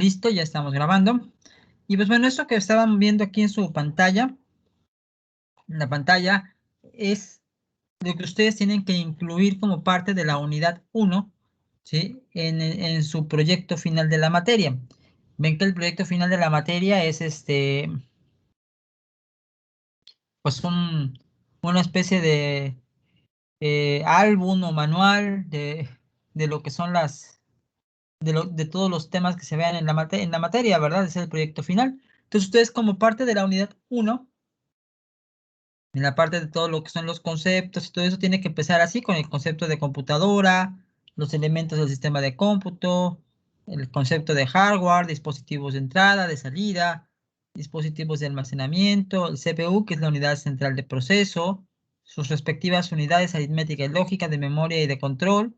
Listo, ya estamos grabando. Y pues bueno, esto que estaban viendo aquí en su pantalla, en la pantalla, es lo que ustedes tienen que incluir como parte de la unidad 1, ¿sí? En su proyecto final de la materia. Ven que el proyecto final de la materia es pues una especie de álbum o manual de lo que son de todos los temas que se vean en la materia, ¿verdad? Ese es el proyecto final. Entonces, ustedes como parte de la unidad 1, en la parte de todo lo que son los conceptos y todo eso, tiene que empezar así con el concepto de computadora, los elementos del sistema de cómputo, el concepto de hardware, dispositivos de entrada, de salida, dispositivos de almacenamiento, el CPU, que es la unidad central de proceso, sus respectivas unidades aritmética y lógica, de memoria y de control.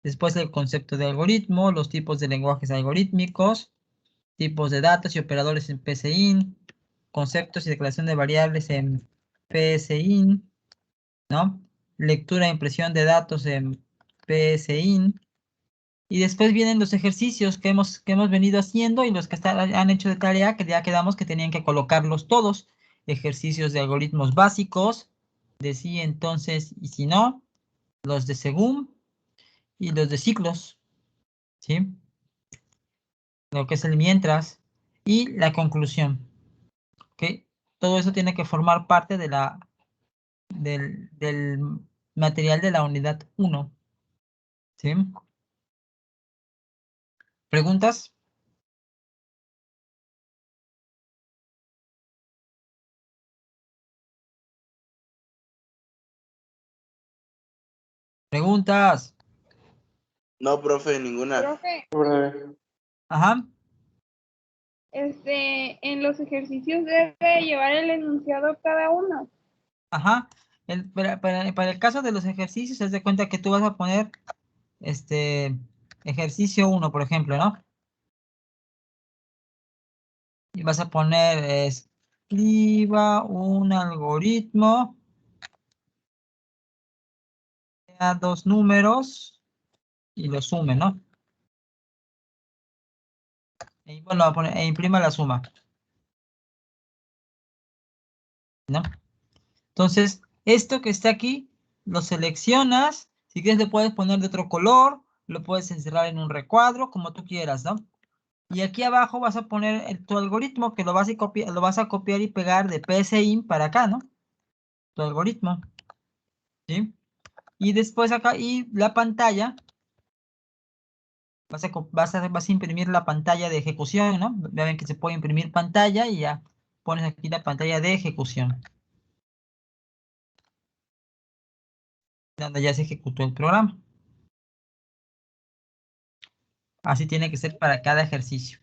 Después el concepto de algoritmo, los tipos de lenguajes algorítmicos, tipos de datos y operadores en PSIN, conceptos y declaración de variables en PSIN, ¿no? Lectura e impresión de datos en PSIN. Y después vienen los ejercicios que hemos venido haciendo y los que han hecho de tarea, que ya quedamos que tenían que colocarlos todos. Ejercicios de algoritmos básicos, de sí, entonces y si no, los de según y los de ciclos, ¿sí? Lo que es el mientras y la conclusión, ¿ok? Todo eso tiene que formar parte del material de la unidad 1, ¿sí? ¿Preguntas? ¿Preguntas? No, profe, ninguna. Profe, Ajá, En los ejercicios debe llevar el enunciado cada uno. ajá. Para el caso de los ejercicios, haz de cuenta que tú vas a poner ejercicio 1, por ejemplo, ¿no? Y vas a poner escriba un algoritmo a 2 números y lo sume, ¿no? Y bueno, va a poner, e imprima la suma, ¿no? Entonces, esto que está aquí, lo seleccionas. Si quieres, le puedes poner de otro color, lo puedes encerrar en un recuadro, como tú quieras, ¿no? Y aquí abajo vas a poner tu algoritmo, que lo vas a copiar y pegar de PSIN para acá, ¿no? Tu algoritmo, ¿sí? Y después acá, y la pantalla, vas a imprimir la pantalla de ejecución, ¿no? Ya ven que se puede imprimir pantalla y ya pones aquí la pantalla de ejecución, donde ya se ejecutó el programa. Así tiene que ser para cada ejercicio.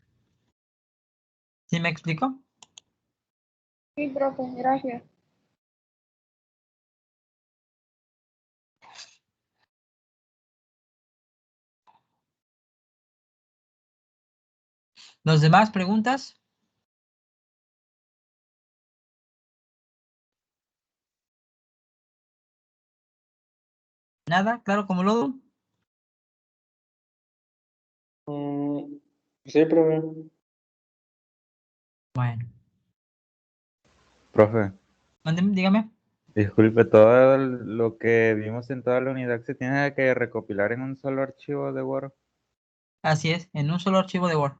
¿Sí me explico? Sí, profe, gracias. ¿Los demás preguntas? ¿Nada? ¿Claro como lodo? sí, profe. Bueno, Profe, dígame. disculpe, todo lo que vimos en toda la unidad se tiene que recopilar en un solo archivo de Word. Así es, en un solo archivo de Word.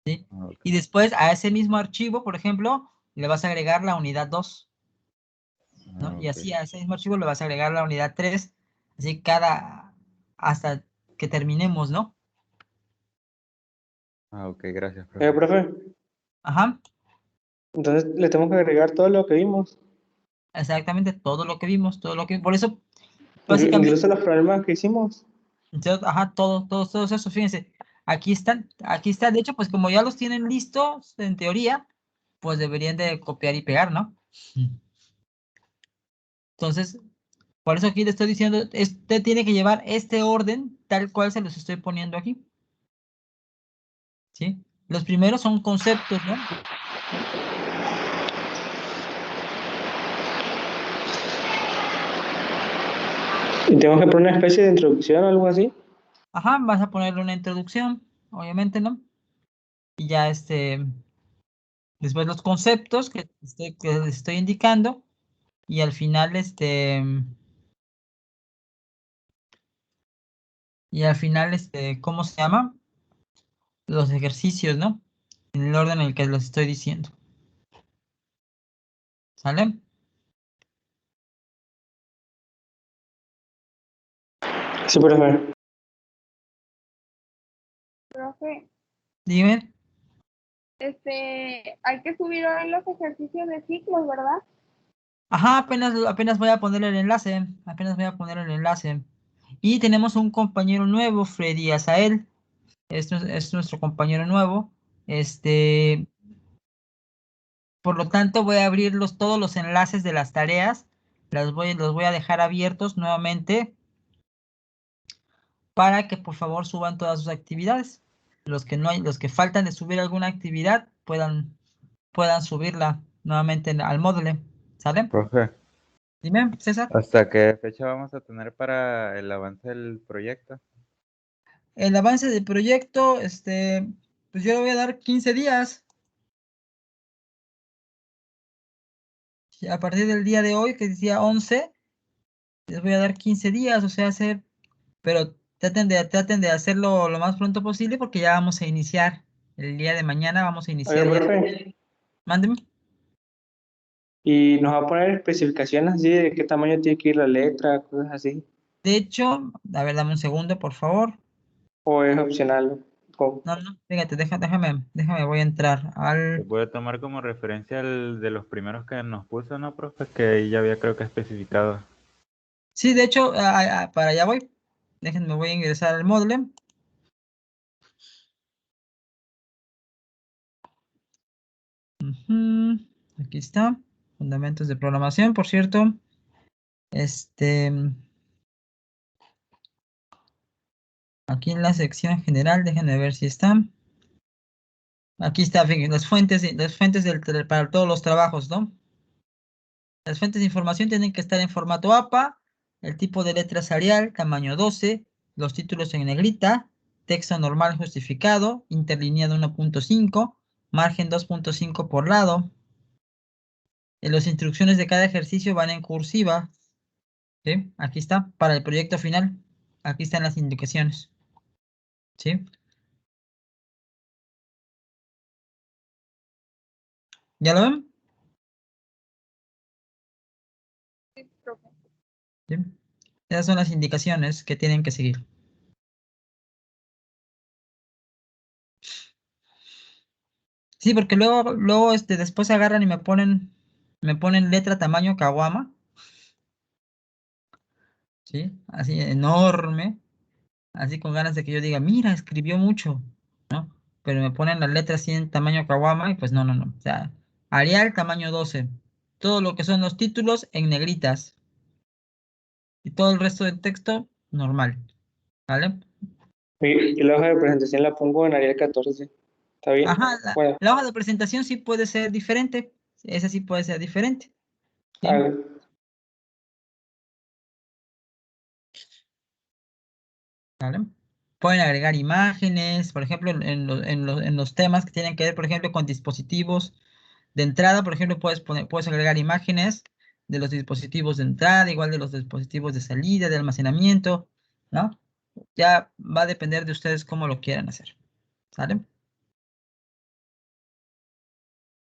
¿Sí? Ok. Y después a ese mismo archivo, por ejemplo, le vas a agregar la unidad 2, ¿no? Y Ok. así a ese mismo archivo le vas a agregar la unidad 3, así hasta que terminemos, ¿no? Ok, gracias, profe. Profe, Ajá, entonces le tenemos que agregar todo lo que vimos, exactamente, todo lo que vimos, por eso, básicamente, incluso los problemas que hicimos. ajá, todos esos, fíjense, aquí está, de hecho, pues como ya los tienen listos, en teoría, pues deberían de copiar y pegar, ¿no? Entonces, por eso aquí le estoy diciendo, usted tiene que llevar este orden tal cual se los estoy poniendo aquí, ¿sí? Los primeros son conceptos, ¿no? Y tenemos que poner una especie de introducción o algo así. Ajá, vas a ponerle una introducción, obviamente, ¿no? y ya después los conceptos que les estoy indicando, y al final ¿cómo se llama? Los ejercicios, ¿no? En el orden en el que los estoy diciendo. ¿Sale? Sí, profe. Profe, Dime. hay que subir hoy los ejercicios de ciclos, ¿verdad? Ajá, apenas voy a poner el enlace. Apenas voy a poner el enlace. Y tenemos un compañero nuevo, Freddy Azael. Es nuestro compañero nuevo. Por lo tanto, voy a abrir todos los enlaces de las tareas. Los voy a dejar abiertos nuevamente para que por favor suban todas sus actividades. Los que faltan de subir alguna actividad puedan subirla nuevamente al Moodle. ¿Sale? Profe, Dime, César. ¿hasta qué fecha vamos a tener para el avance del proyecto? El avance del proyecto, pues yo le voy a dar 15 días. Y a partir del día de hoy, que es día 11, les voy a dar 15 días, o sea, pero traten de hacerlo lo más pronto posible porque ya vamos a iniciar el día de mañana, vamos a Oiga, iniciar ya. profe. Mándeme. Y nos va a poner especificaciones así de qué tamaño tiene que ir la letra, cosas así. De hecho, a ver, dame un segundo, por favor. O es opcional. ¿Cómo? No, fíjate, déjame, voy a entrar Se puede tomar como referencia el de los primeros que nos puso, ¿no, profe? Que ahí ya había creo que especificado. Sí, de hecho, para allá voy. Déjenme, voy a ingresar al módulo. Aquí está. Fundamentos de programación, por cierto. Aquí en la sección general, déjenme ver si está. Aquí está, fíjense, las fuentes para todos los trabajos, ¿no? Las fuentes de información tienen que estar en formato APA, el tipo de letra es Arial, tamaño 12, los títulos en negrita, texto normal justificado, interlineado 1.5, margen 2.5 por lado. Las instrucciones de cada ejercicio van en cursiva. ¿Sí? Aquí está, para el proyecto final. Aquí están las indicaciones. ¿Sí? ¿Ya lo ven? Sí, profe. ¿Sí? Esas son las indicaciones que tienen que seguir. Sí, porque luego después se agarran y me ponen letra tamaño caguama. ¿Sí? Así enorme. Así con ganas de que yo diga, mira, escribió mucho, ¿no? Pero me ponen las letras así en tamaño caguama y pues no. O sea, Arial tamaño 12. Todo lo que son los títulos en negritas. Y todo el resto del texto normal. ¿Vale? Y la hoja de presentación la pongo en Arial 14. ¿Está bien? Ajá, Bueno, la hoja de presentación sí puede ser diferente. Esa sí puede ser diferente. ¿Sí? ¿Vale? Pueden agregar imágenes, por ejemplo, en los temas que tienen que ver, por ejemplo, con dispositivos de entrada, por ejemplo, puedes agregar imágenes de los dispositivos de entrada, igual de los dispositivos de salida, de almacenamiento, ¿no? Ya va a depender de ustedes cómo lo quieran hacer. ¿Sale?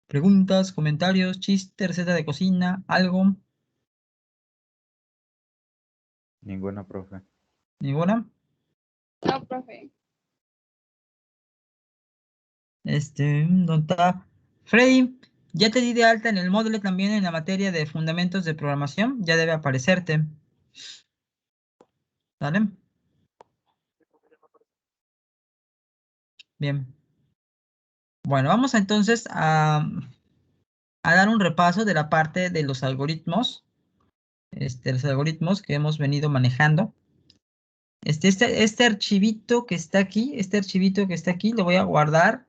Preguntas, comentarios, chistes, receta de cocina, algo, Ninguna, profe. ninguna. No, profe. ¿Dónde está? Freddy, ya te di de alta en el módulo también en la materia de fundamentos de programación. Ya debe aparecerte. ¿Vale? Bien. Bueno, vamos entonces a dar un repaso de la parte de los algoritmos. Los algoritmos que hemos venido manejando. Este archivito que está aquí, lo voy a guardar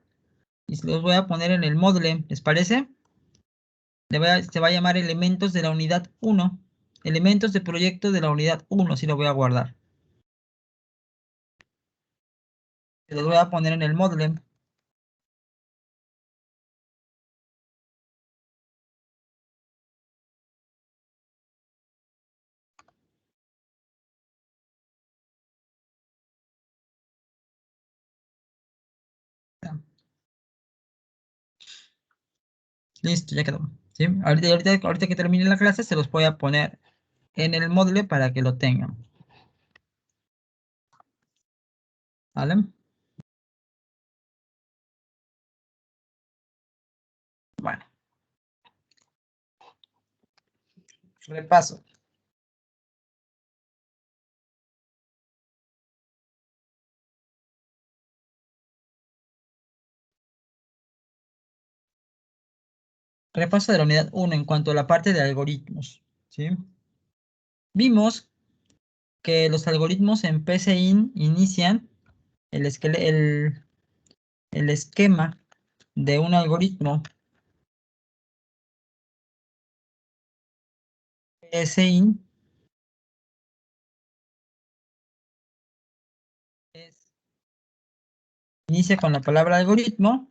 y se los voy a poner en el módulo. ¿Les parece? Se va a llamar elementos de la unidad 1. Elementos de proyecto de la unidad 1, así lo voy a guardar. Se los voy a poner en el módulo. Listo, ya quedó. ¿Sí? Ahorita que termine la clase se los voy a poner en el módulo para que lo tengan. ¿Vale? Bueno. Repaso. Repaso de la unidad 1 en cuanto a la parte de algoritmos. ¿Sí? Vimos que los algoritmos en PCIN inician el esquema de un algoritmo PCIN inicia con la palabra algoritmo,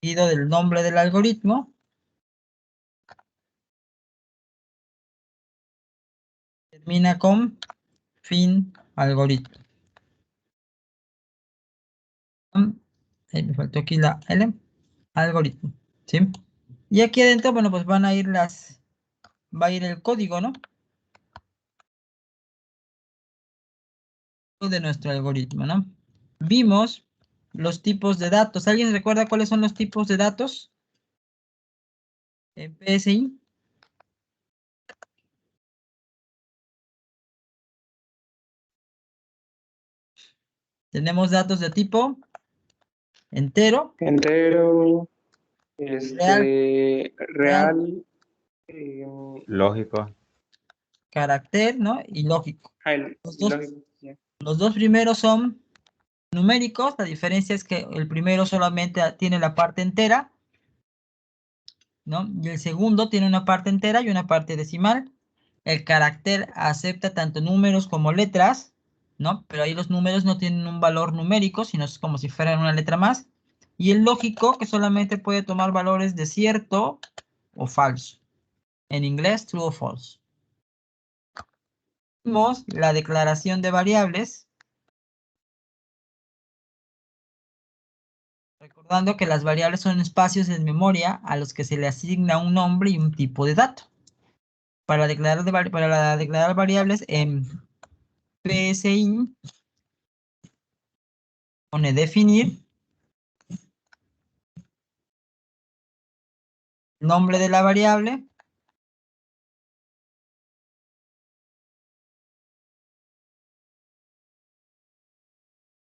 seguido del nombre del algoritmo, termina con fin algoritmo. Me faltó aquí la L, algoritmo, ¿sí? Y aquí adentro, bueno, pues van a ir va a ir el código, ¿no? De nuestro algoritmo, ¿no? Vimos los tipos de datos. ¿Alguien recuerda cuáles son los tipos de datos en PSI? Tenemos datos de tipo entero, Entero, real, Lógico. carácter, ¿no? Y lógico. lógico, sí. Los dos primeros son numéricos. La diferencia es que el primero solamente tiene la parte entera, ¿no? Y el segundo tiene una parte entera y una parte decimal. El carácter acepta tanto números como letras, ¿no? Pero ahí los números no tienen un valor numérico, sino es como si fueran una letra más. Y el lógico, que solamente puede tomar valores de cierto o falso. En inglés, true o false. Vimos la declaración de variables. Recordando que las variables son espacios en memoria a los que se le asigna un nombre y un tipo de dato. Para declarar variables en PSIN, pone definir, nombre de la variable,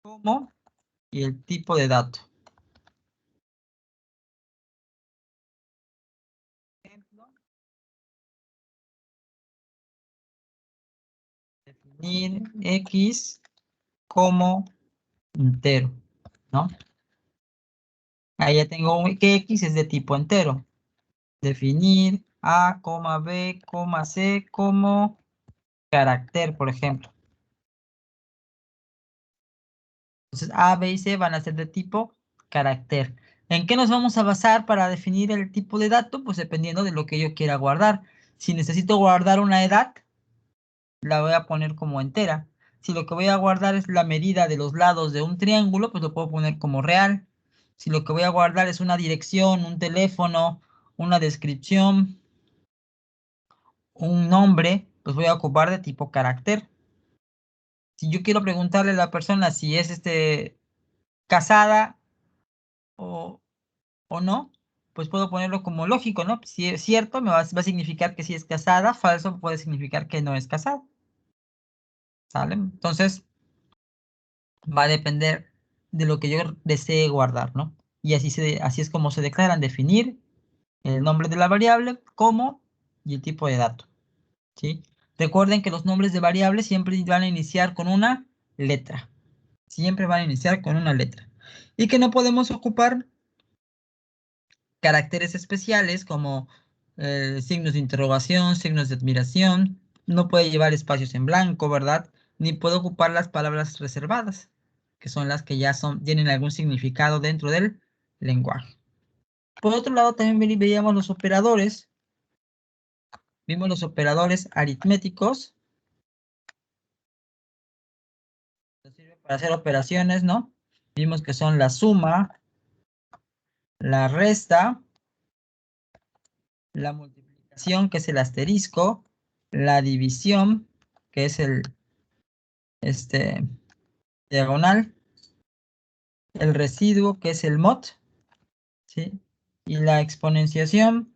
como y el tipo de dato. Ejemplo, definir X como entero, ¿no? Ahí ya tengo que X es de tipo entero. Definir A, B, C como carácter, por ejemplo. Entonces A, B y C van a ser de tipo carácter. ¿En qué nos vamos a basar para definir el tipo de dato? Pues dependiendo de lo que yo quiera guardar. Si necesito guardar una edad, la voy a poner como entera. Si lo que voy a guardar es la medida de los lados de un triángulo, pues lo puedo poner como real. Si lo que voy a guardar es una dirección, un teléfono, una descripción, un nombre, pues voy a ocupar de tipo carácter. Si yo quiero preguntarle a la persona si es casada o no, pues puedo ponerlo como lógico, ¿no? Si es cierto, va a significar que sí es casada, falso puede significar que no es casada. ¿Sale? Entonces, va a depender de lo que yo desee guardar, ¿no? Y así es como se declaran definir el nombre de la variable, como y el tipo de dato, ¿sí? Recuerden que los nombres de variables siempre van a iniciar con una letra. Siempre van a iniciar con una letra. Y que no podemos ocupar caracteres especiales como signos de interrogación, signos de admiración. No puede llevar espacios en blanco, ¿verdad? Ni puede ocupar las palabras reservadas, que son las que ya tienen algún significado dentro del lenguaje. Por otro lado, también veíamos los operadores. Vimos los operadores aritméticos. Nos sirve para hacer operaciones, ¿no? Vimos que son la suma, la resta, la multiplicación, que es el asterisco, la división, que es el diagonal, el residuo, que es el mod, ¿sí? Y la exponenciación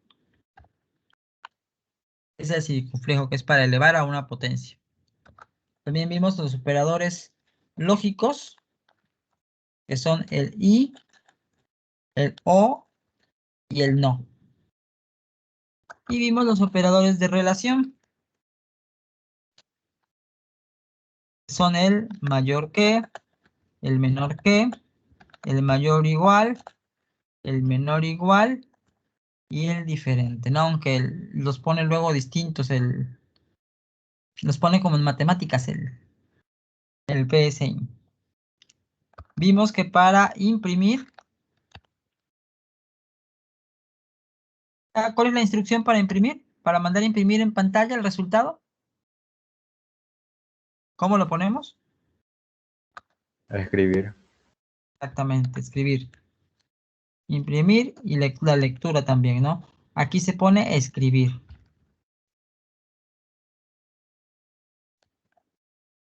es el circunflejo, que es para elevar a una potencia. También vimos los operadores lógicos, que son el y, el o y el no. Y vimos los operadores de relación, son el mayor que, el menor que, el mayor igual, el menor igual y el diferente, ¿no? Aunque los pone luego distintos, los pone como en matemáticas el PSI. Vimos que para imprimir, ¿cuál es la instrucción para imprimir? Para mandar a imprimir en pantalla el resultado. ¿Cómo lo ponemos? A escribir. Exactamente, escribir. Imprimir y la lectura también, ¿no? Aquí se pone escribir.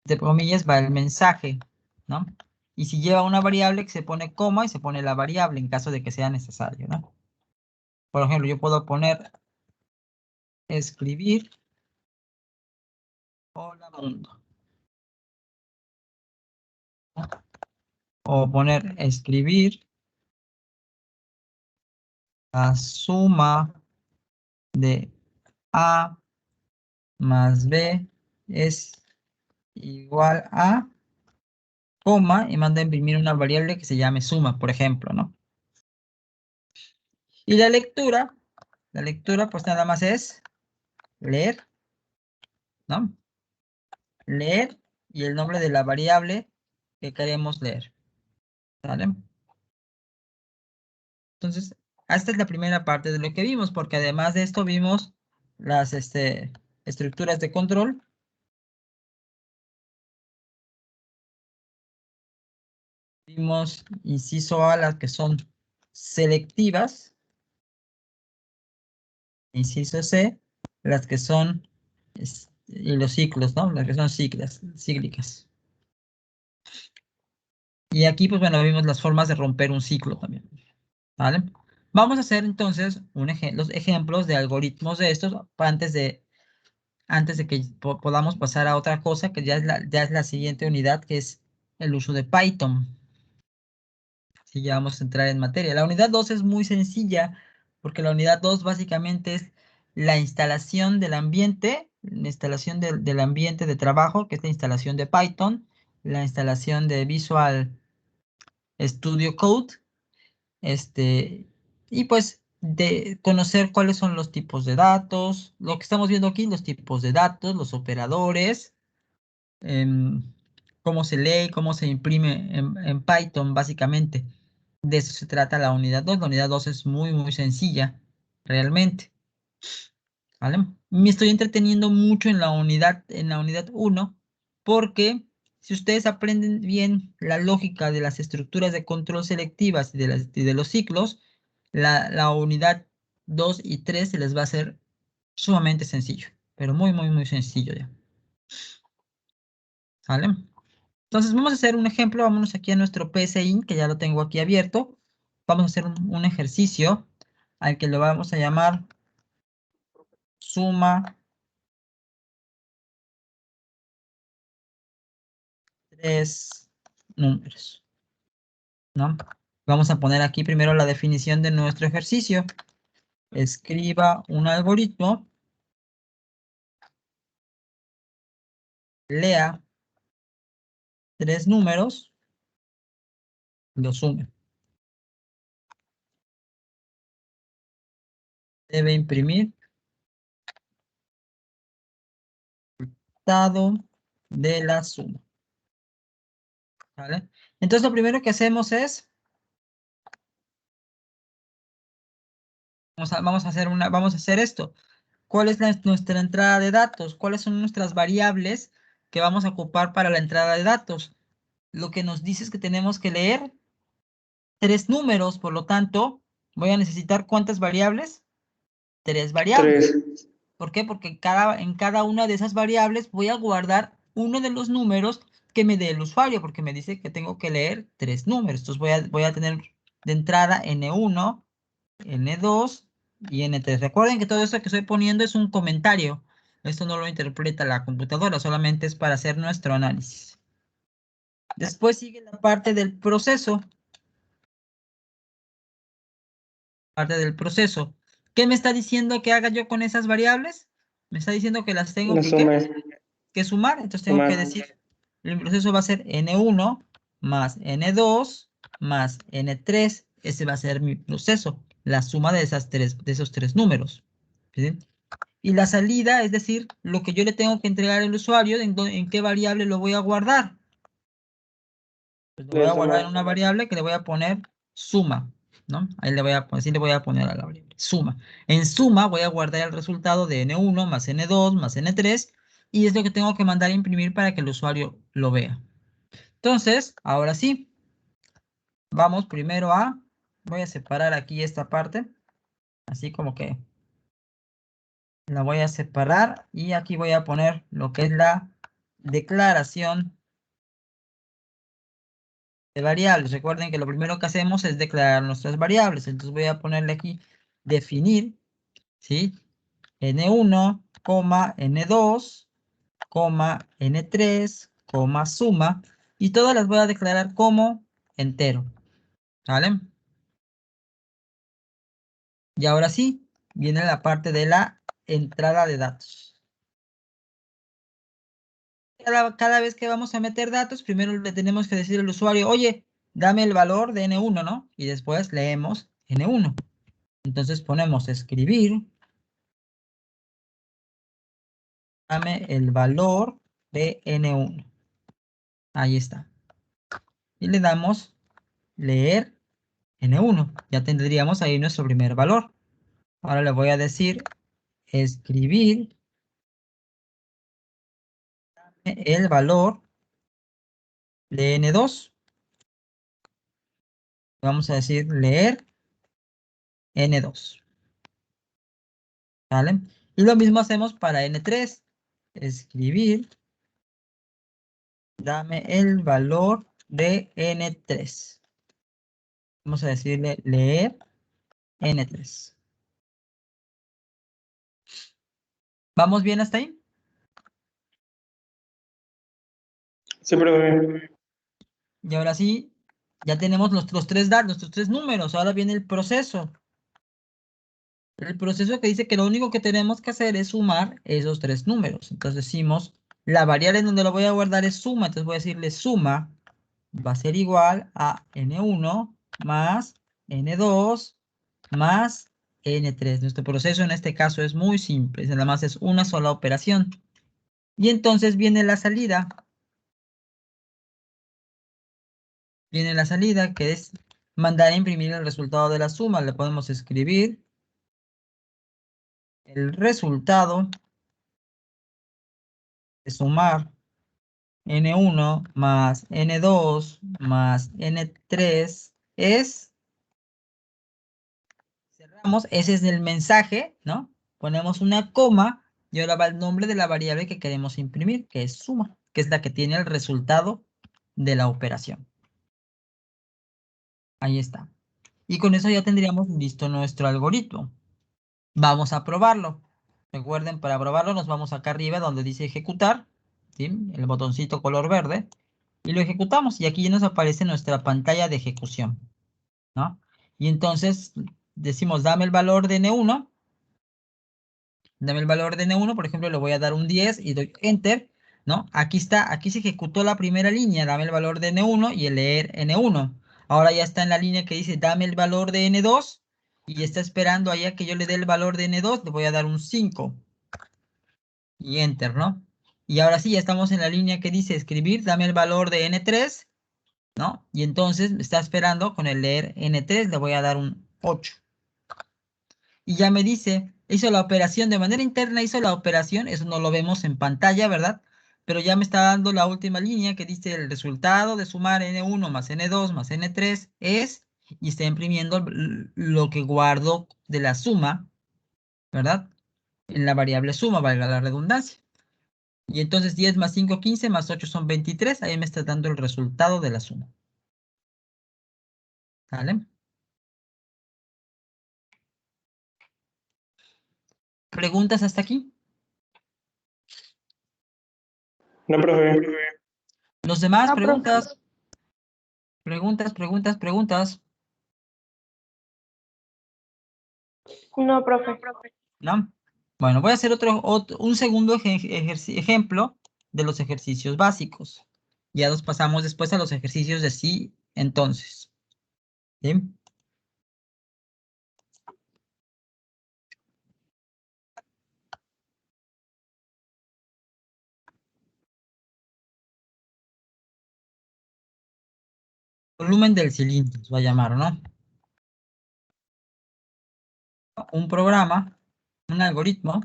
De comillas va el mensaje, ¿no? Y si lleva una variable, se pone coma y se pone la variable en caso de que sea necesario, ¿no? Por ejemplo, yo puedo poner escribir hola mundo. ¿No? O poner escribir la suma de A más B es igual a coma y manda a imprimir una variable que se llame suma, por ejemplo, ¿no? Y la lectura pues nada más es leer, ¿no? Leer y el nombre de la variable que queremos leer, ¿vale? Entonces, esta es la primera parte de lo que vimos, porque además de esto vimos las estructuras de control. Vimos inciso A, las que son selectivas. Inciso C, las que son, y los ciclos, ¿no? Las que son cíclicas. Y aquí, pues bueno, vimos las formas de romper un ciclo también, ¿vale? Vamos a hacer entonces los ejemplos de algoritmos de estos antes de que podamos pasar a otra cosa, que ya es la siguiente unidad, que es el uso de Python. Así ya vamos a entrar en materia. La unidad 2 es muy sencilla, porque la unidad 2 básicamente es la instalación del ambiente, la instalación del ambiente de trabajo, que es la instalación de Python, la instalación de Visual Studio Code, y pues de conocer cuáles son los tipos de datos, lo que estamos viendo aquí, los tipos de datos, los operadores, cómo se lee, cómo se imprime en Python, básicamente. De eso se trata la unidad 2. La unidad 2 es muy, muy sencilla, realmente. ¿Vale? Me estoy entreteniendo mucho en la unidad 1, porque si ustedes aprenden bien la lógica de las estructuras de control selectivas y de los ciclos, la unidad 2 y 3 se les va a hacer sumamente sencillo, pero muy, muy, muy sencillo ya. ¿Vale? Entonces vamos a hacer un ejemplo, vámonos aquí a nuestro PSI, que ya lo tengo aquí abierto. Vamos a hacer un ejercicio al que lo vamos a llamar suma 3 números, ¿no? Vamos a poner aquí primero la definición de nuestro ejercicio. Escriba un algoritmo, lea 3 números, los sume. Debe imprimir el resultado de la suma. ¿Vale? Entonces lo primero que hacemos es, vamos a hacer esto. ¿Cuál es nuestra entrada de datos? ¿Cuáles son nuestras variables que vamos a ocupar para la entrada de datos? Lo que nos dice es que tenemos que leer 3 números, por lo tanto, voy a necesitar ¿cuántas variables? 3 variables. 3. ¿Por qué? Porque en cada una de esas variables voy a guardar uno de los números que me dé el usuario, porque me dice que tengo que leer 3 números. Entonces voy a tener de entrada N1, N2 y N3. Recuerden que todo esto que estoy poniendo es un comentario. Esto no lo interpreta la computadora, solamente es para hacer nuestro análisis. Después sigue la parte del proceso. ¿Qué me está diciendo que haga yo con esas variables? Me está diciendo que las tengo La que, suma ¿qué? es Que sumar. Entonces tengo sumar. que decir, el proceso va a ser N1 más N2 más N3. Ese va a ser mi proceso, la suma de esos 3 números. ¿Sí? Y la salida, es decir, lo que yo le tengo que entregar al usuario, en qué variable lo voy a guardar. Pues lo voy a guardar en una variable que le voy a poner suma, ¿no? Ahí le voy a poner a la variable suma. En suma voy a guardar el resultado de N1 más N2 más N3 y es lo que tengo que mandar a imprimir para que el usuario lo vea. Entonces, ahora sí, vamos primero voy a separar aquí esta parte, así como que la voy a separar y aquí voy a poner lo que es la declaración de variables. Recuerden que lo primero que hacemos es declarar nuestras variables. Entonces voy a ponerle aquí definir, ¿sí? N1, N2, N3, suma. Y todas las voy a declarar como entero. ¿Vale? Y ahora sí, viene la parte de la entrada de datos. Cada vez que vamos a meter datos, primero le tenemos que decir al usuario, oye, dame el valor de N1, ¿no? Y después leemos N1. Entonces ponemos escribir. Dame el valor de N1. Ahí está. Y le damos leer N1. Ya tendríamos ahí nuestro primer valor. Ahora le voy a decir escribir el valor de N2. Vamos a decir leer N2. ¿Vale? Y lo mismo hacemos para N3. Escribir. Dame el valor de N3. Vamos a decirle leer N3. ¿Vamos bien hasta ahí? Sí, profe. Y ahora sí, ya tenemos nuestros 3 números. Ahora viene el proceso. El proceso que dice que lo único que tenemos que hacer es sumar esos 3 números. Entonces decimos, la variable en donde lo voy a guardar es suma. Entonces voy a decirle suma va a ser igual a N1 más N2 más N3. Nuestro proceso en este caso es muy simple. Nada más es una sola operación. Y entonces viene la salida. Viene la salida que es mandar a imprimir el resultado de la suma. Le podemos escribir el resultado de sumar N1 más N2 más N3 es, cerramos, ese es el mensaje, ¿no? Ponemos una coma y ahora va el nombre de la variable que queremos imprimir, que es suma, que es la que tiene el resultado de la operación. Ahí está. Y con eso ya tendríamos listo nuestro algoritmo. Vamos a probarlo. Recuerden, para probarlo nos vamos acá arriba donde dice ejecutar, ¿sí? El botoncito color verde, y lo ejecutamos. Y aquí ya nos aparece nuestra pantalla de ejecución, ¿no? Y entonces decimos, dame el valor de N1. Dame el valor de N1, por ejemplo, le voy a dar un 10 y doy Enter, ¿no? Aquí está, aquí se ejecutó la primera línea, dame el valor de N1 y el leer N1. Ahora ya está en la línea que dice, dame el valor de N2 y está esperando allá que yo le dé el valor de N2, le voy a dar un 5 y Enter, ¿no? Y ahora sí, ya estamos en la línea que dice escribir, dame el valor de N3, ¿no? Y entonces me está esperando con el leer N3, le voy a dar un 8. Y ya me dice, hizo la operación de manera interna, hizo la operación, eso no lo vemos en pantalla, ¿verdad? Pero ya me está dando la última línea que dice el resultado de sumar N1 más N2 más N3 es, y está imprimiendo lo que guardo de la suma, ¿verdad? En la variable suma, valga la redundancia. Y entonces 10 más 5, 15, más 8 son 23. Ahí me está dando el resultado de la suma. ¿Vale? ¿Preguntas hasta aquí? No, profe. ¿Los demás? No, profe. ¿Preguntas? Preguntas. No, profe. ¿No? Bueno, voy a hacer un segundo ejemplo de los ejercicios básicos. Ya nos pasamos después a los ejercicios de sí, entonces. ¿Sí? Volumen del cilindro, se va a llamar, ¿no? Un programa, un algoritmo,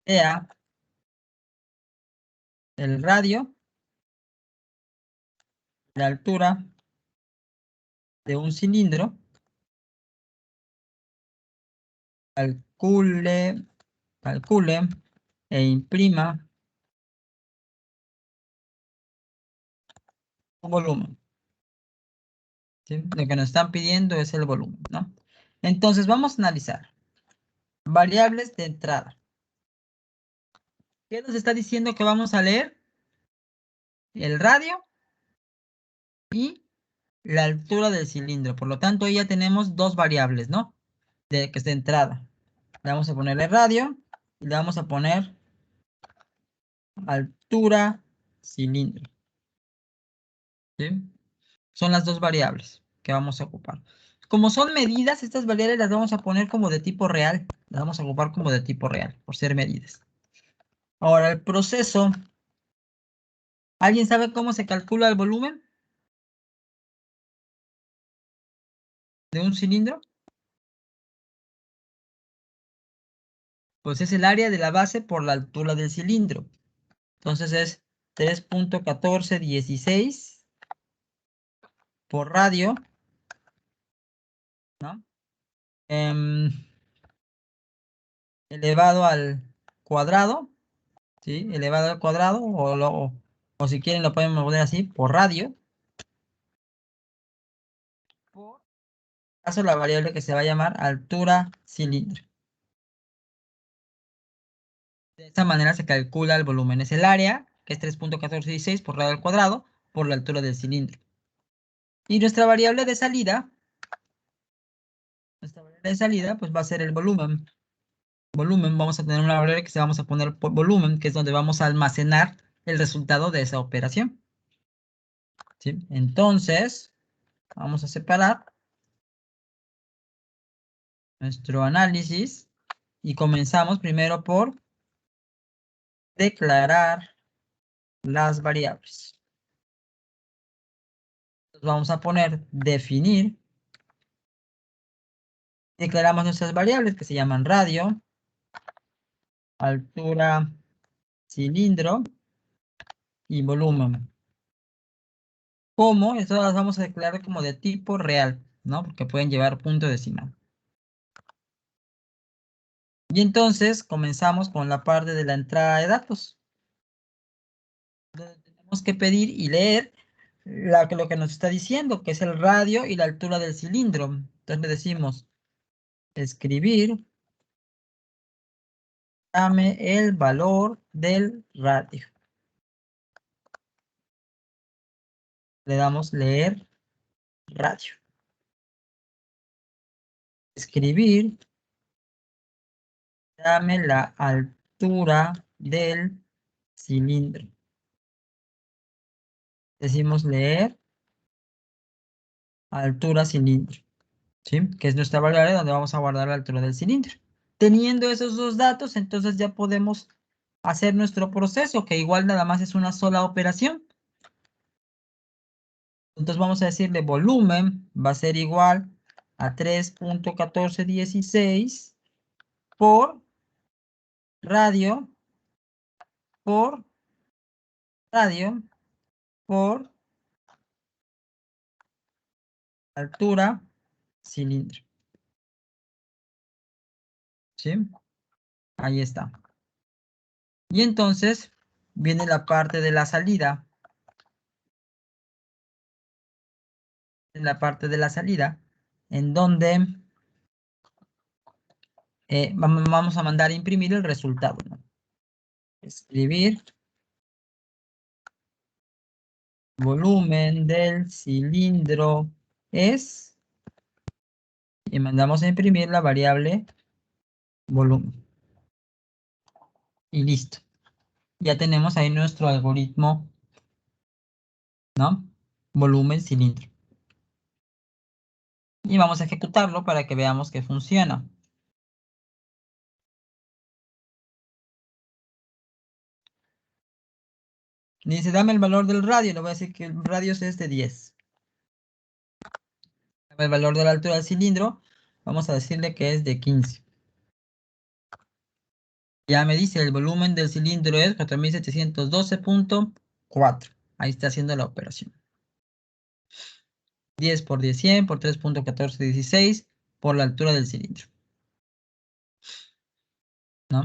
sea el radio, la altura de un cilindro, calcule e imprima un volumen. ¿Sí? Lo que nos están pidiendo es el volumen, ¿no? Entonces vamos a analizar variables de entrada. ¿Qué nos está diciendo que vamos a leer? El radio y la altura del cilindro. Por lo tanto, ahí ya tenemos dos variables, ¿no? Que es de entrada. Le vamos a ponerle radio y le vamos a poner altura cilindro. ¿Sí? Son las dos variables que vamos a ocupar. Como son medidas, estas variables las vamos a poner como de tipo real. Las vamos a ocupar como de tipo real, por ser medidas. Ahora, el proceso. ¿Alguien sabe cómo se calcula el volumen de un cilindro? Pues es el área de la base por la altura del cilindro. Entonces es 3.1416 por radio, ¿no? Elevado al cuadrado, ¿sí? Elevado al cuadrado, o si quieren lo podemos poner así, por radio. Por caso la variable que se va a llamar altura cilindro. De esta manera se calcula el volumen. Es el área, que es 3.1416 por radio al cuadrado, por la altura del cilindro. Y nuestra variable de salida, pues va a ser el volumen. Volumen, vamos a tener una variable que se vamos a poner por volumen, que es donde vamos a almacenar el resultado de esa operación. ¿Sí? Entonces, vamos a separar nuestro análisis y comenzamos primero por declarar las variables. Entonces vamos a poner definir. Declaramos nuestras variables que se llaman radio, altura, cilindro y volumen. ¿Cómo? Esto las vamos a declarar como de tipo real, ¿no? Porque pueden llevar punto decimal. Y entonces comenzamos con la parte de la entrada de datos. Donde tenemos que pedir y leer lo que nos está diciendo, que es el radio y la altura del cilindro. Entonces le decimos escribir, dame el valor del radio. Le damos leer radio. Escribir, dame la altura del cilindro. Decimos leer altura cilindro, ¿sí? Que es nuestra variable donde vamos a guardar la altura del cilindro. Teniendo esos dos datos, entonces ya podemos hacer nuestro proceso, que igual nada más es una sola operación. Entonces vamos a decirle volumen va a ser igual a 3.1416 por radio por radio por altura, cilindro. ¿Sí? Ahí está. Y entonces viene la parte de la salida. En la parte de la salida, en donde vamos a mandar a imprimir el resultado, ¿no? Escribir volumen del cilindro es, y mandamos a imprimir la variable volumen. Y listo. Ya tenemos ahí nuestro algoritmo, ¿no? Volumen cilindro. Y vamos a ejecutarlo para que veamos que funciona. Dice, dame el valor del radio. Le voy a decir que el radio es de 10. Dame el valor de la altura del cilindro. Vamos a decirle que es de 15. Ya me dice el volumen del cilindro es 4712.4. Ahí está haciendo la operación. 10 por 10, 100 por 3.1416 por la altura del cilindro. ¿No?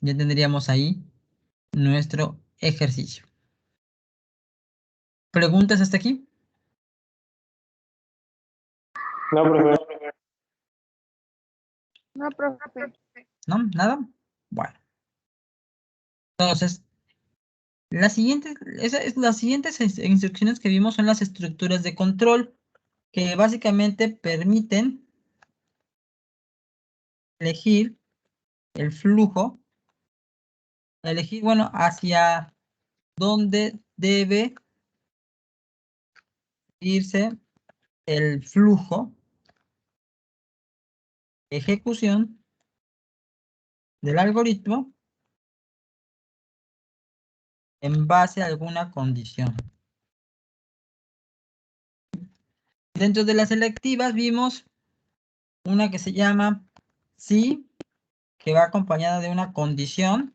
Ya tendríamos ahí nuestro ejercicio. ¿Preguntas hasta aquí? No, profe. No, profe. ¿No? ¿Nada? Bueno. Entonces, las siguientes instrucciones que vimos son las estructuras de control que básicamente permiten elegir el flujo, elegir, bueno, hacia dónde debe irse el flujo de ejecución del algoritmo en base a alguna condición. Dentro de las selectivas vimos una que se llama sí, que va acompañada de una condición.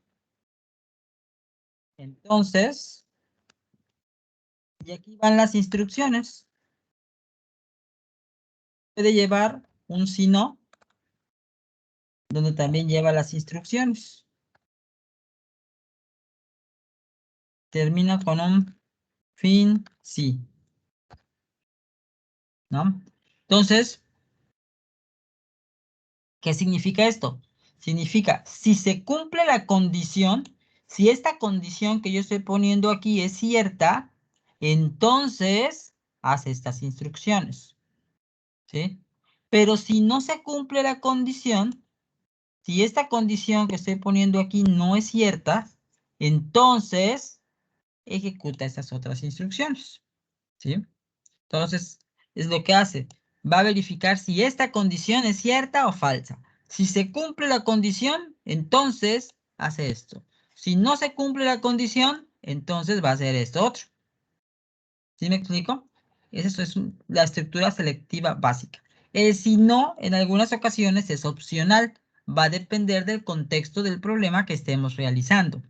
Entonces, y aquí van las instrucciones. Puede llevar un si no, donde también lleva las instrucciones. Termina con un fin sí. ¿No? Entonces, ¿qué significa esto? Significa, si se cumple la condición, si esta condición que yo estoy poniendo aquí es cierta, entonces hace estas instrucciones. ¿Sí? Pero si no se cumple la condición, si esta condición que estoy poniendo aquí no es cierta, entonces ejecuta estas otras instrucciones. ¿Sí? Entonces, es lo que hace. Va a verificar si esta condición es cierta o falsa. Si se cumple la condición, entonces hace esto. Si no se cumple la condición, entonces va a hacer esto otro. ¿Sí me explico? Eso es la estructura selectiva básica. Si no, en algunas ocasiones es opcional. Va a depender del contexto del problema que estemos realizando.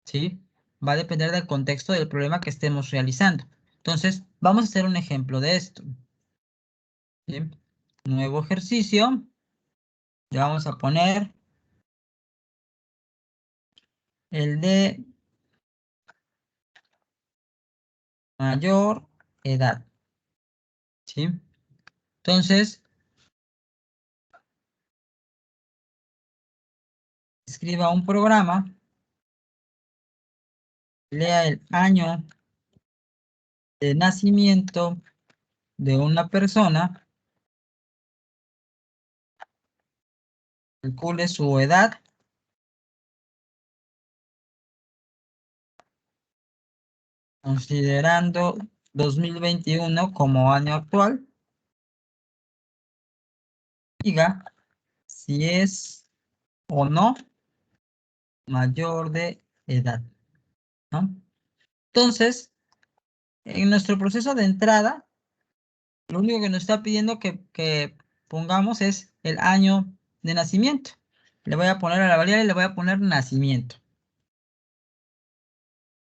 ¿Sí? Va a depender del contexto del problema que estemos realizando. Entonces, vamos a hacer un ejemplo de esto. ¿Sí? Nuevo ejercicio. Le vamos a poner el de mayor edad. ¿Sí? Entonces, escriba un programa. Lea el año de nacimiento de una persona. Calcule su edad. Considerando 2021 como año actual. Diga si es o no mayor de edad. ¿No? Entonces, en nuestro proceso de entrada, lo único que nos está pidiendo que pongamos es el año de nacimiento. Le voy a poner a la variable, le voy a poner nacimiento.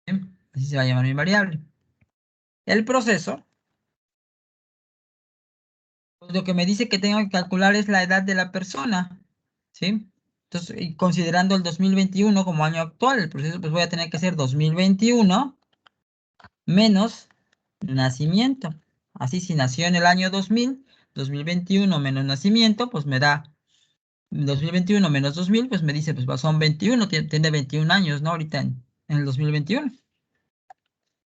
¿Bien? Así se va a llamar mi variable. El proceso Pues lo que me dice que tengo que calcular es la edad de la persona, ¿sí? Entonces, y considerando el 2021 como año actual, el proceso, pues voy a tener que hacer 2021 menos nacimiento. Así, si nació en el año 2000, 2021 menos nacimiento, pues me da 2021 menos 2000, pues me dice, pues son 21, tiene 21 años, ¿no? Ahorita en el 2021.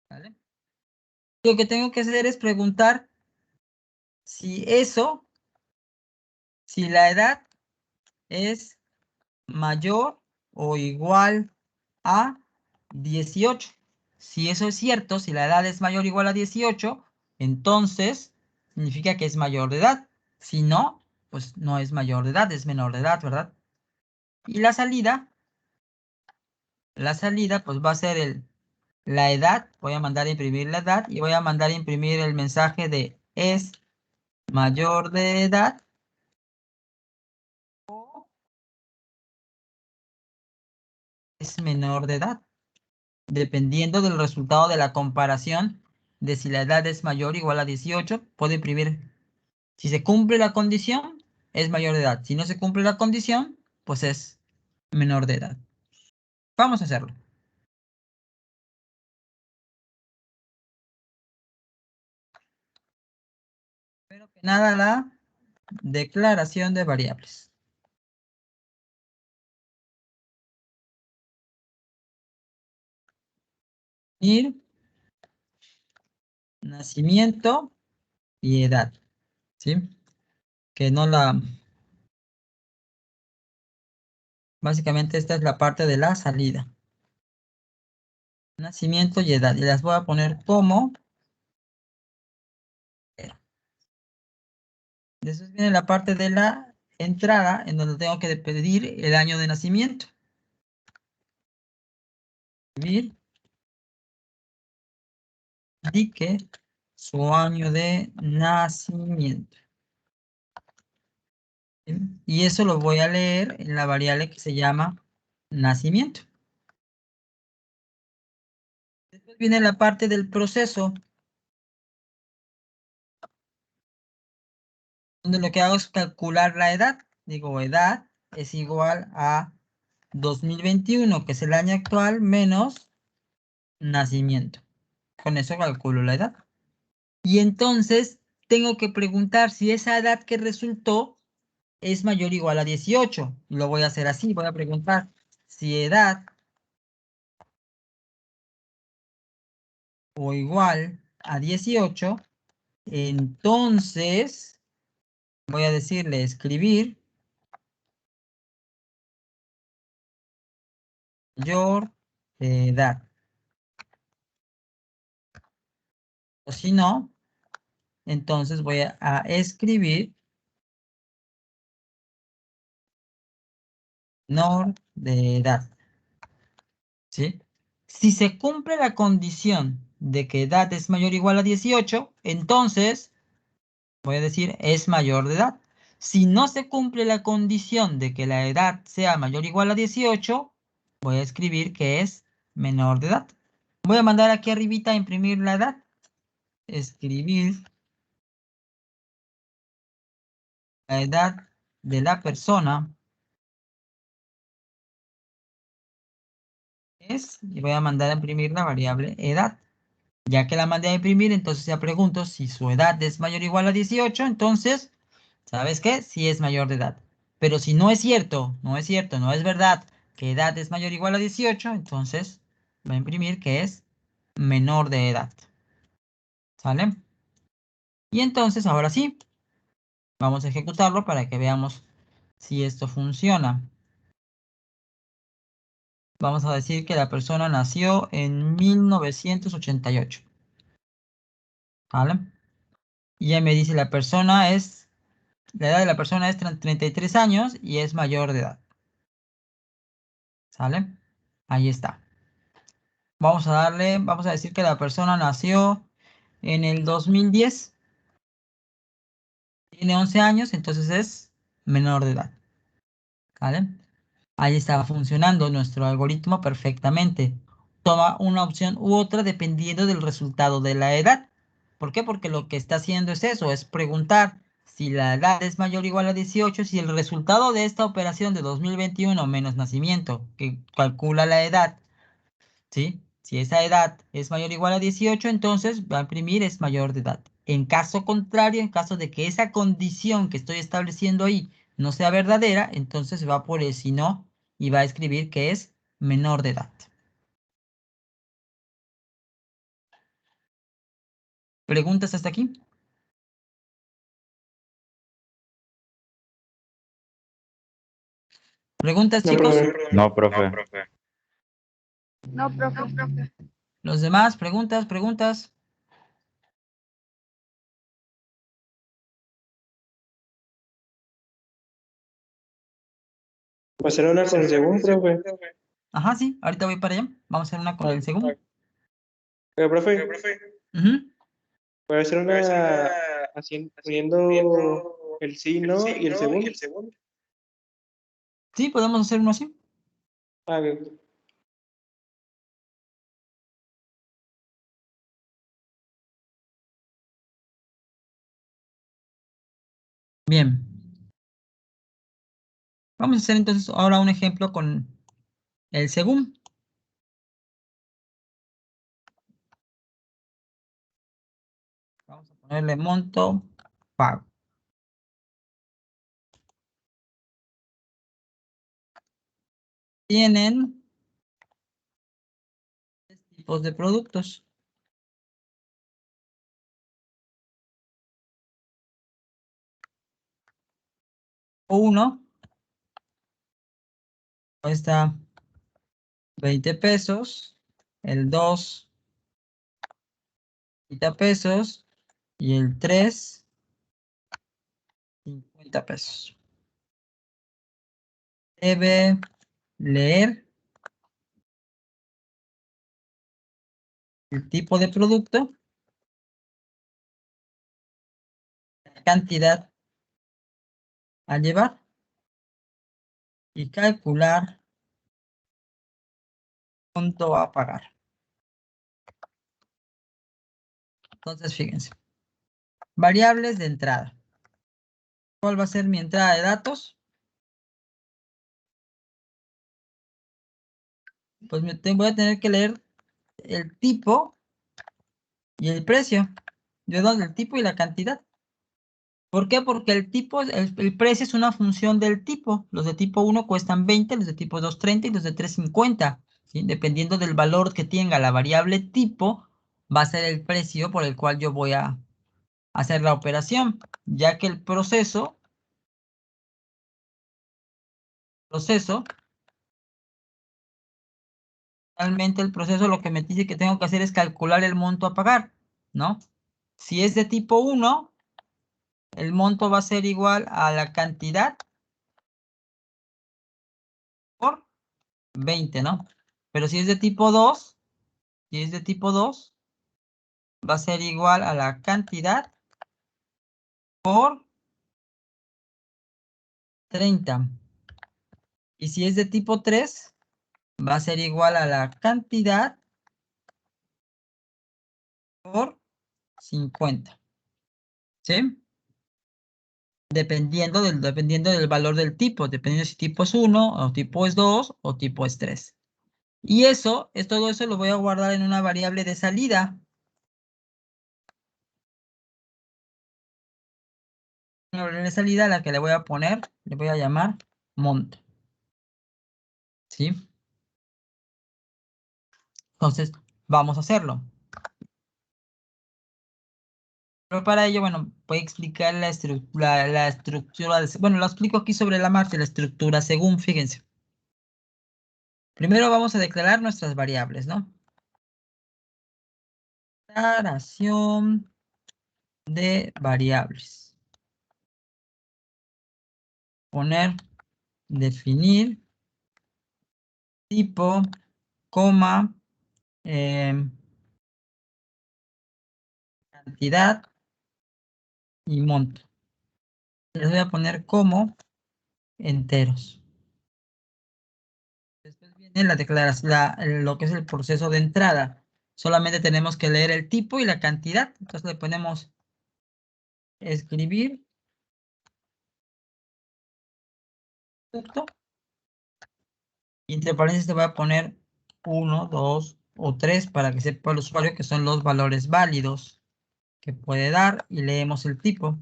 ¿Vale? Lo que tengo que hacer es preguntar si si la edad es mayor o igual a 18. Si eso es cierto, si la edad es mayor o igual a 18, entonces significa que es mayor de edad. Si no, pues no es mayor de edad, es menor de edad, ¿verdad? Y la salida pues va a ser la edad. Voy a mandar a imprimir la edad y voy a mandar a imprimir el mensaje de es mayor de edad o es menor de edad, dependiendo del resultado de la comparación de si la edad es mayor o igual a 18, puedo imprimir. Si se cumple la condición, es mayor de edad. Si no se cumple la condición, pues es menor de edad. Vamos a hacerlo. Primero que nada, la declaración de variables. Ir, nacimiento y edad. ¿Sí? Que no la... Básicamente esta es la parte de la salida. Nacimiento y edad. Y las voy a poner como... Después viene la parte de la entrada, en donde tengo que pedir el año de nacimiento. Escribir. Indique su año de nacimiento. ¿Sí? Y eso lo voy a leer en la variable que se llama nacimiento. Después viene la parte del proceso, donde lo que hago es calcular la edad. Digo, edad es igual a 2021, que es el año actual, menos nacimiento. Con eso calculo la edad. Y entonces tengo que preguntar si esa edad que resultó es mayor o igual a 18. Y lo voy a hacer así. Voy a preguntar si edad o igual a 18. Entonces voy a decirle escribir mayor edad. O si no, entonces voy a escribir menor de edad. ¿Sí? Si se cumple la condición de que edad es mayor o igual a 18, entonces voy a decir es mayor de edad. Si no se cumple la condición de que la edad sea mayor o igual a 18, voy a escribir que es menor de edad. Voy a mandar aquí arribita a imprimir la edad. Escribir la edad de la persona y voy a mandar a imprimir la variable edad. Ya que la mandé a imprimir, entonces ya pregunto si su edad es mayor o igual a 18, entonces, ¿sabes qué? Sí es mayor de edad. Pero si no es cierto, no es verdad que edad es mayor o igual a 18, entonces va a imprimir que es menor de edad. ¿Sale? Y entonces, ahora sí, vamos a ejecutarlo para que veamos si esto funciona. Vamos a decir que la persona nació en 1988. ¿Vale? Y ya me dice la edad de la persona es 33 años y es mayor de edad. ¿Sale? Ahí está. Vamos a decir que la persona nació en el 2010. Tiene 11 años, entonces es menor de edad. ¿Vale? Ahí está funcionando nuestro algoritmo perfectamente. Toma una opción u otra dependiendo del resultado de la edad. ¿Por qué? Porque lo que está haciendo es eso, es preguntar si la edad es mayor o igual a 18, si el resultado de esta operación de 2021 menos nacimiento, que calcula la edad, ¿sí? Si esa edad es mayor o igual a 18, entonces va a imprimir es mayor de edad. En caso contrario, en caso de que esa condición que estoy estableciendo ahí no sea verdadera, entonces va por el si no y va a escribir que es menor de edad. ¿Preguntas hasta aquí? ¿Preguntas, No, chicos? profe. No, profe. No, profe. Los demás, preguntas. Va a ser una con según, profe. Ajá, sí, ahorita voy para allá. Vamos a hacer una con el segundo. Pero, profe, Ujú. puede ser una poniendo el sí, no y el segundo. Sí, podemos hacer uno así. Ah, ok. Bien. Vamos a hacer entonces ahora un ejemplo con el según. Vamos a ponerle monto pago. Tienen tres tipos de productos. Uno cuesta 20 pesos, el 2 30 pesos y el 3 50 pesos. Debe leer el tipo de producto, la cantidad a llevar y calcular cuánto va a pagar. Entonces, fíjense. Variables de entrada. ¿Cuál va a ser mi entrada de datos? Pues voy a tener que leer el tipo y el precio. ¿De dónde? El tipo y la cantidad. ¿Por qué? Porque el tipo, el precio es una función del tipo. Los de tipo 1 cuestan 20, los de tipo 2 30 y los de 3 50. ¿Sí? Dependiendo del valor que tenga la variable tipo, va a ser el precio por el cual yo voy a hacer la operación, ya que el proceso, realmente el proceso lo que me dice que tengo que hacer es calcular el monto a pagar, ¿no? Si es de tipo 1, el monto va a ser igual a la cantidad por 20, ¿no? Pero si es de tipo 2, va a ser igual a la cantidad por 30. Y si es de tipo 3, va a ser igual a la cantidad por 50. ¿Sí? Dependiendo del valor del tipo, dependiendo si tipo es 1, o tipo es 2, o tipo es 3. Y todo eso lo voy a guardar en una variable de salida. Una variable de salida a la que le voy a llamar monto. ¿Sí? Entonces, vamos a hacerlo. Pero para ello, bueno, voy a explicar la estructura, bueno, lo explico aquí sobre la marcha, la estructura según, fíjense. Primero vamos a declarar nuestras variables, ¿no? Declaración de variables. Definir, tipo, coma, cantidad y monto. Les voy a poner como enteros. Después viene la declaración, lo que es el proceso de entrada. Solamente tenemos que leer el tipo y la cantidad. Entonces le ponemos escribir producto. Y entre paréntesis te voy a poner 1, 2 o 3 para que sepa el usuario que son los valores válidos que puede dar y leemos el tipo.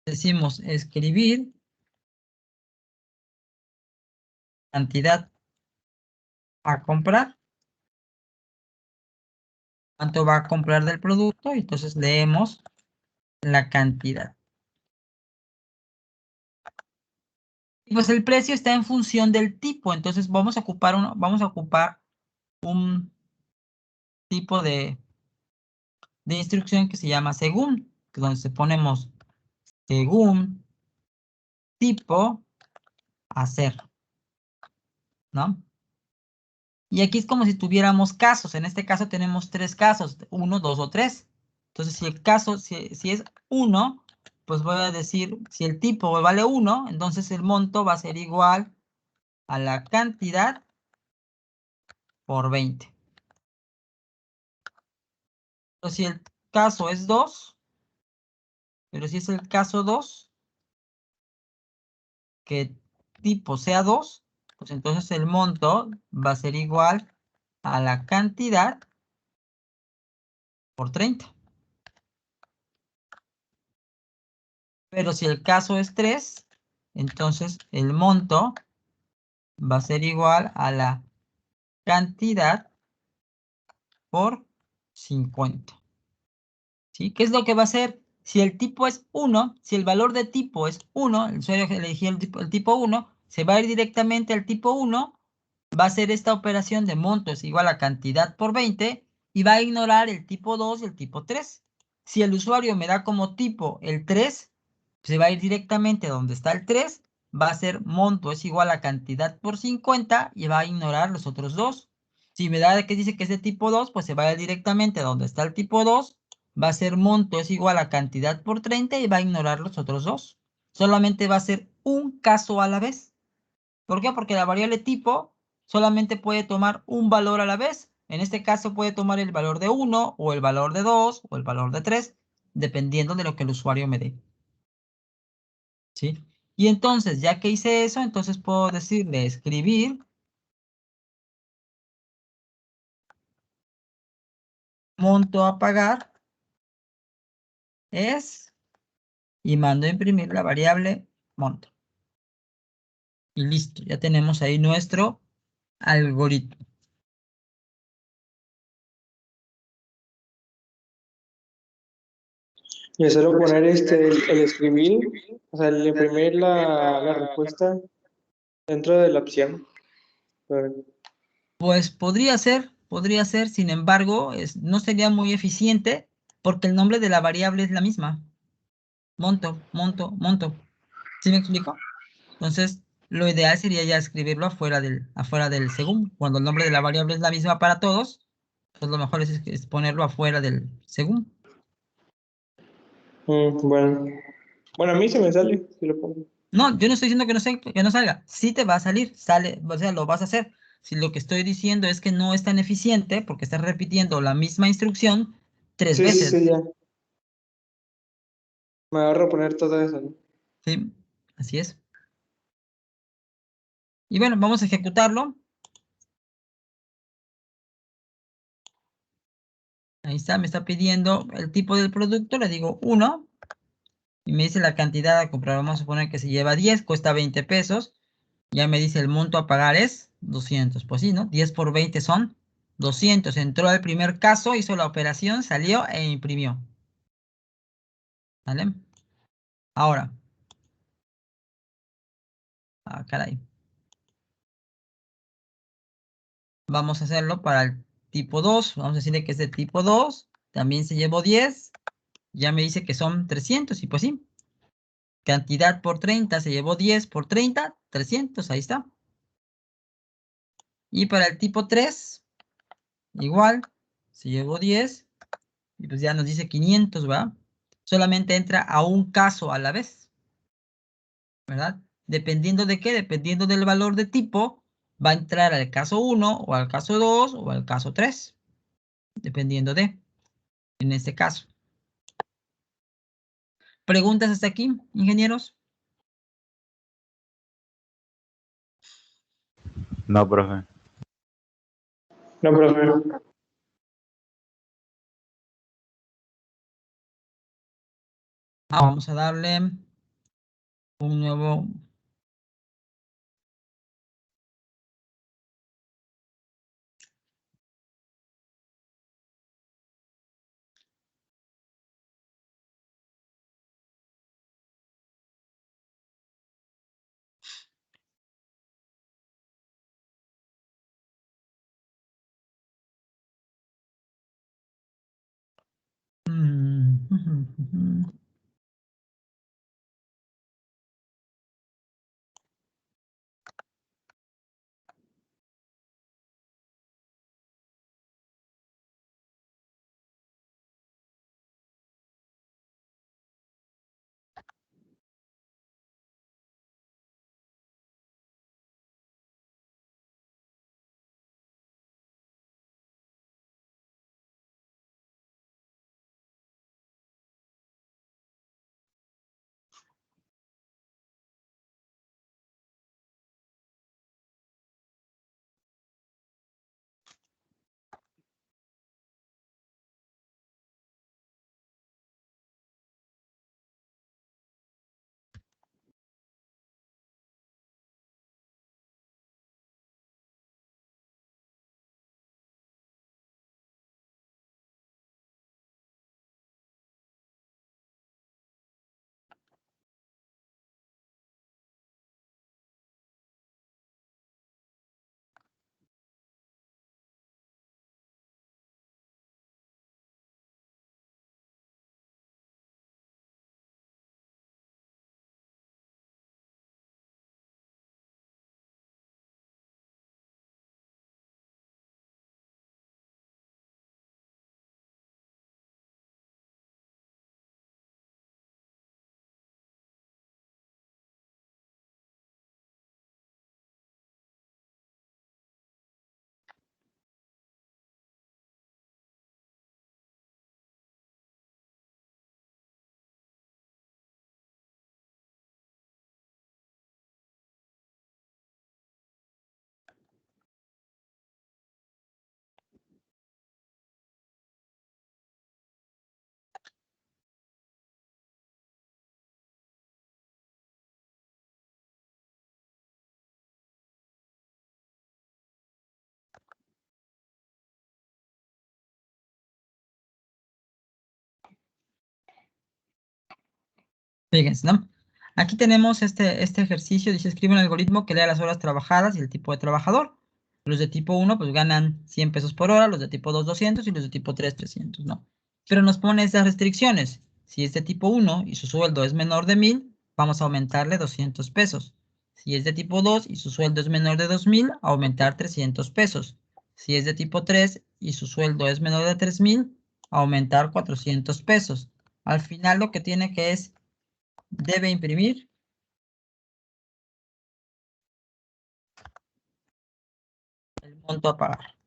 Decimos escribir cantidad a comprar. ¿Cuánto va a comprar del producto? Y entonces leemos la cantidad. Y pues el precio está en función del tipo. Entonces vamos a ocupar un tipo de instrucción que se llama según, donde ponemos según tipo hacer, ¿no? Y aquí es como si tuviéramos casos. En este caso tenemos 3 casos, 1, 2 o 3. Entonces, si el caso, si es 1, pues voy a decir, si el tipo vale 1, entonces el monto va a ser igual a la cantidad por 20. Entonces, si el caso es 2, pero si es el caso 2, que tipo sea 2, pues entonces el monto va a ser igual a la cantidad por 30. Pero si el caso es 3, entonces el monto va a ser igual a la cantidad por 50. ¿Sí? ¿Qué es lo que va a hacer? Si el tipo es 1, si el valor de tipo es 1, el usuario que eligió el tipo 1, se va a ir directamente al tipo 1, va a hacer esta operación de monto es igual a cantidad por 20 y va a ignorar el tipo 2 y el tipo 3. Si el usuario me da como tipo el 3, se va a ir directamente donde está el 3, va a ser monto es igual a cantidad por 50 y va a ignorar los otros dos. Si me da que dice que es de tipo 2, pues se va a ir directamente a donde está el tipo 2, va a ser monto es igual a cantidad por 30 y va a ignorar los otros dos. Solamente va a ser un caso a la vez. ¿Por qué? Porque la variable tipo solamente puede tomar un valor a la vez. En este caso puede tomar el valor de 1 o el valor de 2 o el valor de 3, dependiendo de lo que el usuario me dé. ¿Sí? Y entonces, ya que hice eso, entonces puedo decirle escribir monto a pagar es y mando a imprimir la variable monto. Y listo, ya tenemos ahí nuestro algoritmo. Y solo poner el escribir, o sea, el imprimir la respuesta dentro de la opción. Pues podría ser, sin embargo, no sería muy eficiente porque el nombre de la variable es la misma. Monto, monto, monto. ¿Sí me explico? Entonces, lo ideal sería ya escribirlo afuera del según. Cuando el nombre de la variable es la misma para todos, pues lo mejor es ponerlo afuera del según. Bueno. Bueno, a mí se me sale si lo pongo. No, yo no estoy diciendo que no salga. Sí te va a salir, sale, o sea, lo vas a hacer. Si lo que estoy diciendo es que no es tan eficiente porque estás repitiendo la misma instrucción 3 Sí, sí, veces. sí, ya. Me agarro a poner todo eso, ¿no? Sí, así es. Y bueno, vamos a ejecutarlo. Ahí está, me está pidiendo el tipo del producto, le digo 1 y me dice la cantidad a comprar. Vamos a suponer que se lleva 10, cuesta 20 pesos. Ya me dice el monto a pagar es 200. Pues sí, ¿no? 10 por 20 son 200. Entró al primer caso, hizo la operación, salió e imprimió. ¿Vale? Ahora. Ah, caray. Vamos a hacerlo para el tipo 2. Vamos a decirle que es de tipo 2. También se llevó 10. Ya me dice que son 300 y pues sí. Cantidad por 30 se llevó 10 por 30, 300, ahí está. Y para el tipo 3, igual, se llevó 10 y pues ya nos dice 500, ¿va? Solamente entra a un caso a la vez, ¿verdad? Dependiendo de qué, dependiendo del valor de tipo, va a entrar al caso 1 o al caso 2 o al caso 3, dependiendo de, en este caso. ¿Preguntas hasta aquí, ingenieros? No, profe. No, profe. Vamos a darle un nuevo... Fíjense, ¿no? Aquí tenemos este ejercicio, dice, escribe un algoritmo que lea las horas trabajadas y el tipo de trabajador. Los de tipo 1, pues ganan 100 pesos por hora, los de tipo 2, 200 y los de tipo 3, 300, ¿no? Pero nos pone esas restricciones. Si es de tipo 1 y su sueldo es menor de 1000, vamos a aumentarle 200 pesos. Si es de tipo 2 y su sueldo es menor de 2000, aumentar 300 pesos. Si es de tipo 3 y su sueldo es menor de 3000, aumentar 400 pesos. Al final lo que tiene que es debe imprimir el monto a pagar.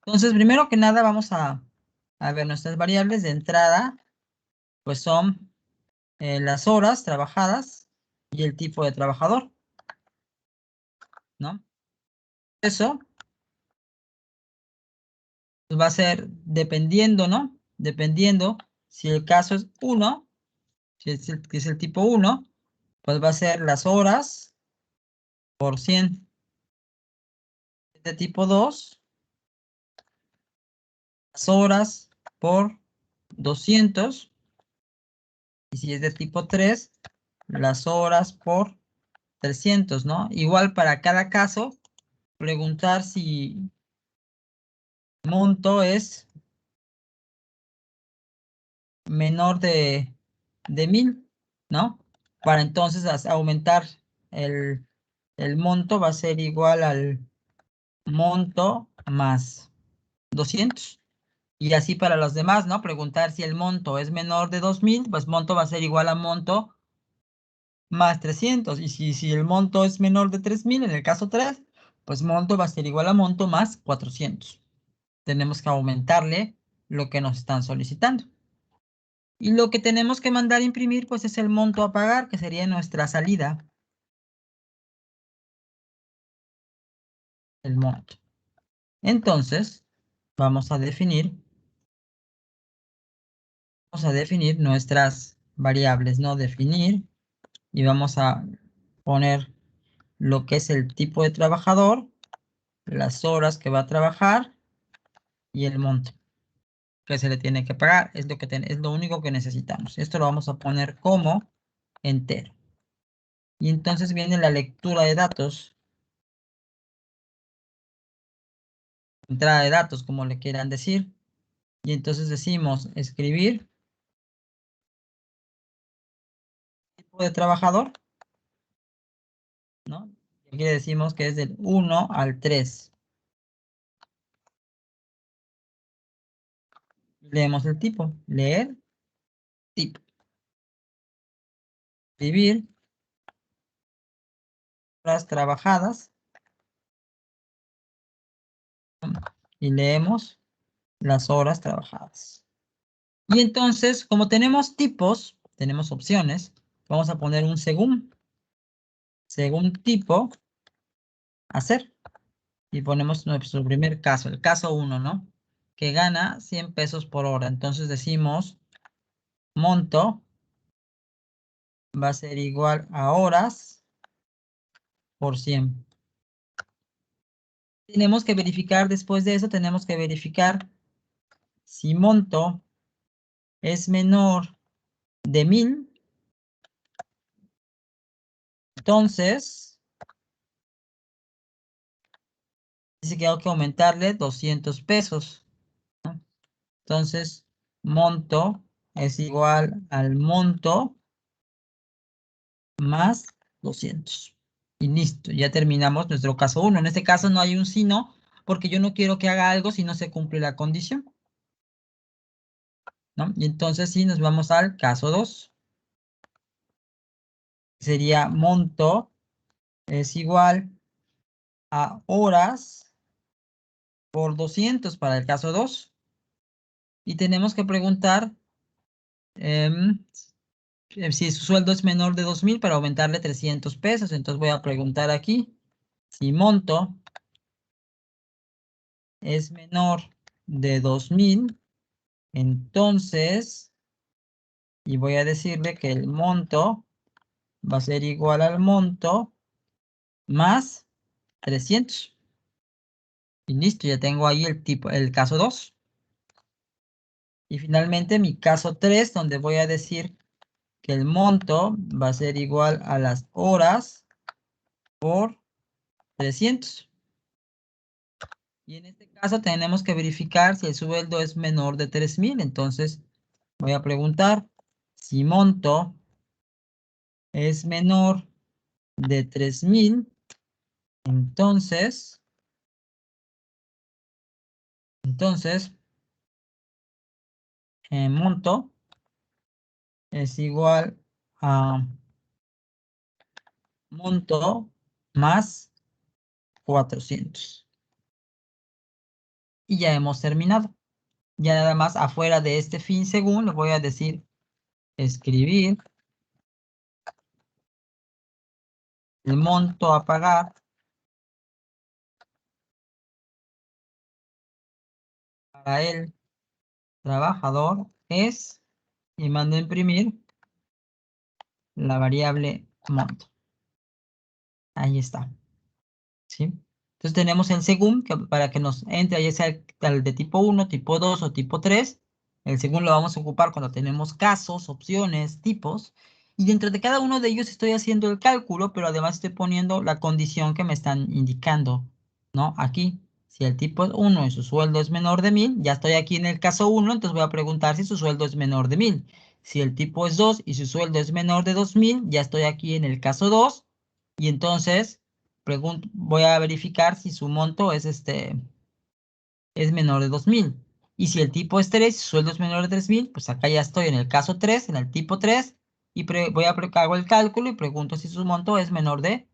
Entonces, primero que nada, vamos a ver nuestras variables de entrada, pues son las horas trabajadas y el tipo de trabajador, ¿no? Eso pues, va a ser dependiendo, ¿no? Dependiendo si el caso es 1, si es el tipo 1, pues va a ser las horas por 100. De tipo 2, las horas por 200. Y si es de tipo 3, las horas por 300, ¿no? Igual para cada caso, preguntar si monto es menor de 1000, ¿no? Para entonces aumentar el monto va a ser igual al monto más 200. Y así para los demás, ¿no? Preguntar si el monto es menor de 2000, pues monto va a ser igual a monto más 300. Y si el monto es menor de 3000, en el caso 3, pues monto va a ser igual a monto más 400. tenemos que aumentarle lo que nos están solicitando. Y lo que tenemos que mandar a imprimir, pues es el monto a pagar, que sería nuestra salida. El monto. Entonces, vamos a definir nuestras variables, ¿no? Definir, y vamos a poner lo que es el tipo de trabajador, las horas que va a trabajar y el monto que se le tiene que pagar. Es lo único que necesitamos. Esto lo vamos a poner como entero. Y entonces viene la lectura de datos. Entrada de datos, como le quieran decir. Y entonces decimos escribir tipo de trabajador, ¿no? Y aquí le decimos que es del 1 al 3. Leemos el tipo. Leer tipo. Escribir horas trabajadas. Y leemos las horas trabajadas. Y entonces, como tenemos tipos, tenemos opciones, vamos a poner un según tipo, hacer. Y ponemos nuestro primer caso, el caso 1, ¿no? Que gana 100 pesos por hora. Entonces decimos, monto va a ser igual a horas por 100. Tenemos que verificar, después de eso, tenemos que verificar si monto es menor de 1000. Entonces, dice que hay que aumentarle 200 pesos. ¿No? Entonces, monto es igual al monto más 200. Y listo, ya terminamos nuestro caso 1. En este caso no hay un sino, porque yo no quiero que haga algo si no se cumple la condición. ¿No? Y entonces sí, nos vamos al caso 2. Sería monto es igual a horas por 200 para el caso 2. Y tenemos que preguntar si su sueldo es menor de 2000 para aumentarle 300 pesos. Entonces voy a preguntar aquí si monto es menor de 2000. Entonces, y voy a decirle que el monto va a ser igual al monto más 300. Y listo, ya tengo ahí el caso 2. Y finalmente mi caso 3, donde voy a decir que el monto va a ser igual a las horas por 300. Y en este caso tenemos que verificar si el sueldo es menor de 3000. Entonces voy a preguntar si monto es menor de 3000. Entonces, monto es igual a monto más 400. Y ya hemos terminado. Ya nada más afuera de este fin según le voy a decir escribir el monto a pagar para el trabajador es, y mando a imprimir la variable monto. Ahí está. ¿Sí? Entonces tenemos el según para que nos entre, ya sea el de tipo 1, tipo 2 o tipo 3. El según lo vamos a ocupar cuando tenemos casos, opciones, tipos. Y dentro de cada uno de ellos estoy haciendo el cálculo, pero además estoy poniendo la condición que me están indicando, ¿no? Aquí, si el tipo es 1 y su sueldo es menor de 1000, ya estoy aquí en el caso 1, entonces voy a preguntar si su sueldo es menor de 1000. Si el tipo es 2 y su sueldo es menor de 2000, ya estoy aquí en el caso 2. Y entonces voy a verificar si su monto es menor de 2000. Y si el tipo es 3 y su sueldo es menor de 3000, pues acá ya estoy en el caso 3, en el tipo 3, y hago el cálculo y pregunto si su monto es menor de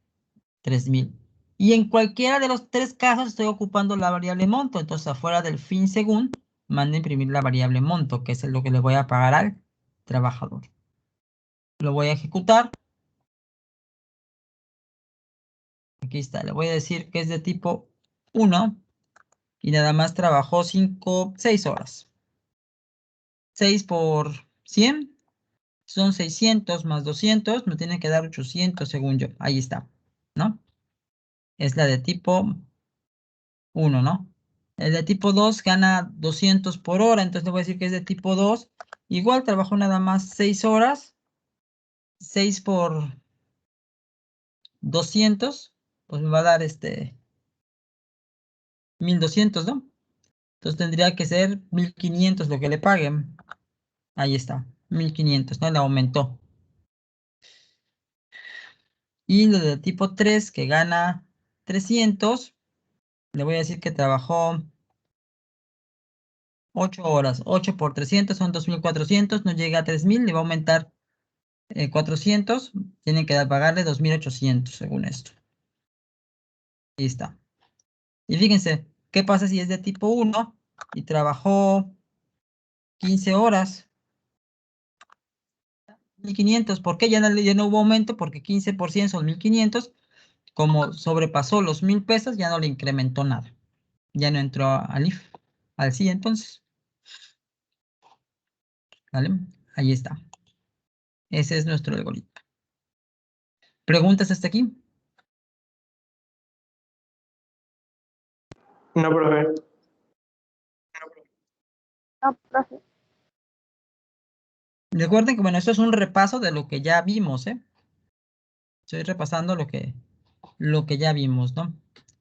3000. Y en cualquiera de los tres casos estoy ocupando la variable monto. Entonces, afuera del fin según, mando a imprimir la variable monto, que es lo que le voy a pagar al trabajador. Lo voy a ejecutar. Aquí está. Le voy a decir que es de tipo 1 y nada más trabajó 6 horas. 6 por 100 son 600 más 200. Me tiene que dar 800 según yo. Ahí está, ¿no? Es la de tipo 1, ¿no? El de tipo 2 gana 200 por hora, entonces le voy a decir que es de tipo 2. Igual trabajó nada más 6 horas. 6 por 200, pues me va a dar 1200, ¿no? Entonces tendría que ser 1500 lo que le paguen. Ahí está, 1500, ¿no? Le aumentó. Y lo de tipo 3 que gana 300, le voy a decir que trabajó 8 horas. 8 por 300 son 2400, no llega a 3000, le va a aumentar 400, tienen que pagarle 2800 según esto. Ahí está. Y fíjense, ¿qué pasa si es de tipo 1 y trabajó 15 horas? 1500, ¿por qué ya no hubo aumento? Porque 15% son 1500. Como sobrepasó los 1000 pesos, ya no le incrementó nada. Ya no entró al IF, al sí entonces. ¿Vale? Ahí está. Ese es nuestro algoritmo. ¿Preguntas hasta aquí? No, profe. No, profe. Recuerden que, bueno, esto es un repaso de lo que ya vimos, ¿eh? Estoy repasando lo que ya vimos, ¿no?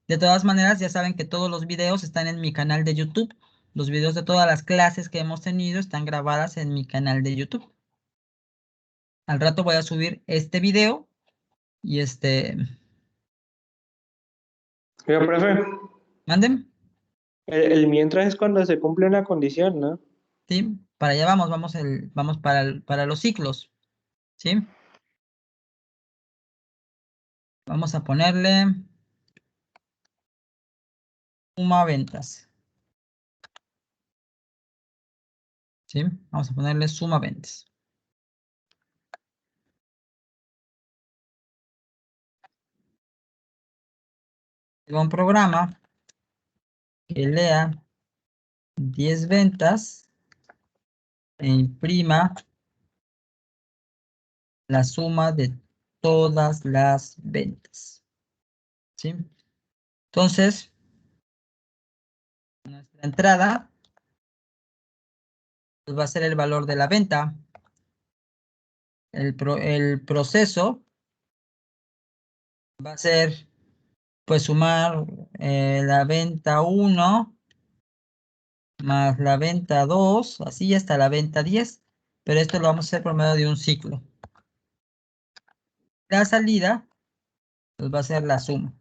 De todas maneras, ya saben que todos los videos están en mi canal de YouTube. Los videos de todas las clases que hemos tenido están grabadas en mi canal de YouTube. Al rato voy a subir este video y Oiga, profe, manden, el mientras es cuando se cumple una condición, ¿no? ¿sí? Para allá vamos para los ciclos, ¿sí? Vamos a ponerle suma ventas, ¿sí? Vamos a ponerle suma ventas. Un programa que lea 10 ventas e imprima la suma de todas las ventas, ¿sí? Entonces, nuestra entrada pues, va a ser el valor de la venta. El proceso va a ser, pues, sumar la venta 1 más la venta 2, así hasta la venta 10. Pero esto lo vamos a hacer por medio de un ciclo. La salida, pues, va a ser la suma.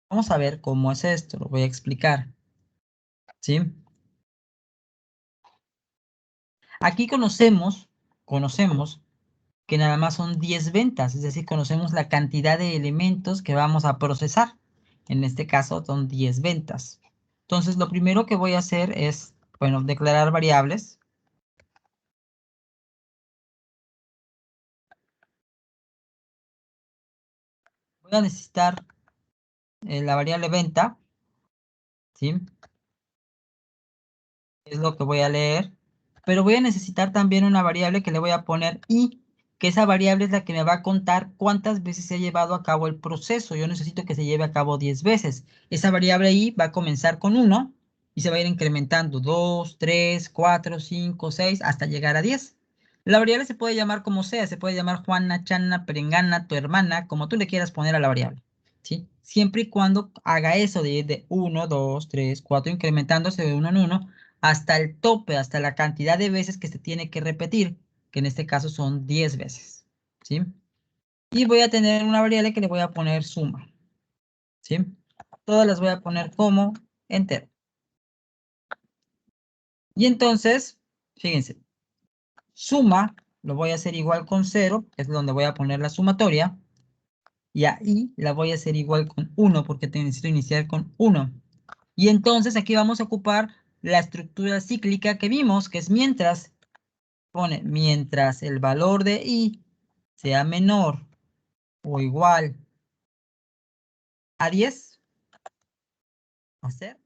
Vamos a ver cómo es esto, lo voy a explicar, ¿sí? Aquí conocemos que nada más son 10 ventas, es decir, conocemos la cantidad de elementos que vamos a procesar. En este caso son 10 ventas. Entonces, lo primero que voy a hacer es, bueno, declarar variables. Voy a necesitar la variable venta, ¿sí? Es lo que voy a leer. Pero voy a necesitar también una variable que le voy a poner i, que esa variable es la que me va a contar cuántas veces se ha llevado a cabo el proceso. Yo necesito que se lleve a cabo 10 veces. Esa variable i va a comenzar con 1 y se va a ir incrementando 2, 3, 4, 5, 6 hasta llegar a 10. La variable se puede llamar como sea, se puede llamar Juana, Chana, Perengana, tu hermana, como tú le quieras poner a la variable, ¿sí? Siempre y cuando haga eso de 1, 2, 3, 4, incrementándose de 1 en 1 hasta el tope, hasta la cantidad de veces que se tiene que repetir, que en este caso son 10 veces, ¿sí? Y voy a tener una variable que le voy a poner suma, ¿sí? Todas las voy a poner como entero. Y entonces, fíjense, suma, lo voy a hacer igual con 0, que es donde voy a poner la sumatoria. Y a I la voy a hacer igual con 1 porque necesito iniciar con 1. Y entonces aquí vamos a ocupar la estructura cíclica que vimos, que es mientras. Pone mientras el valor de I sea menor o igual a 10. ¿Hacer?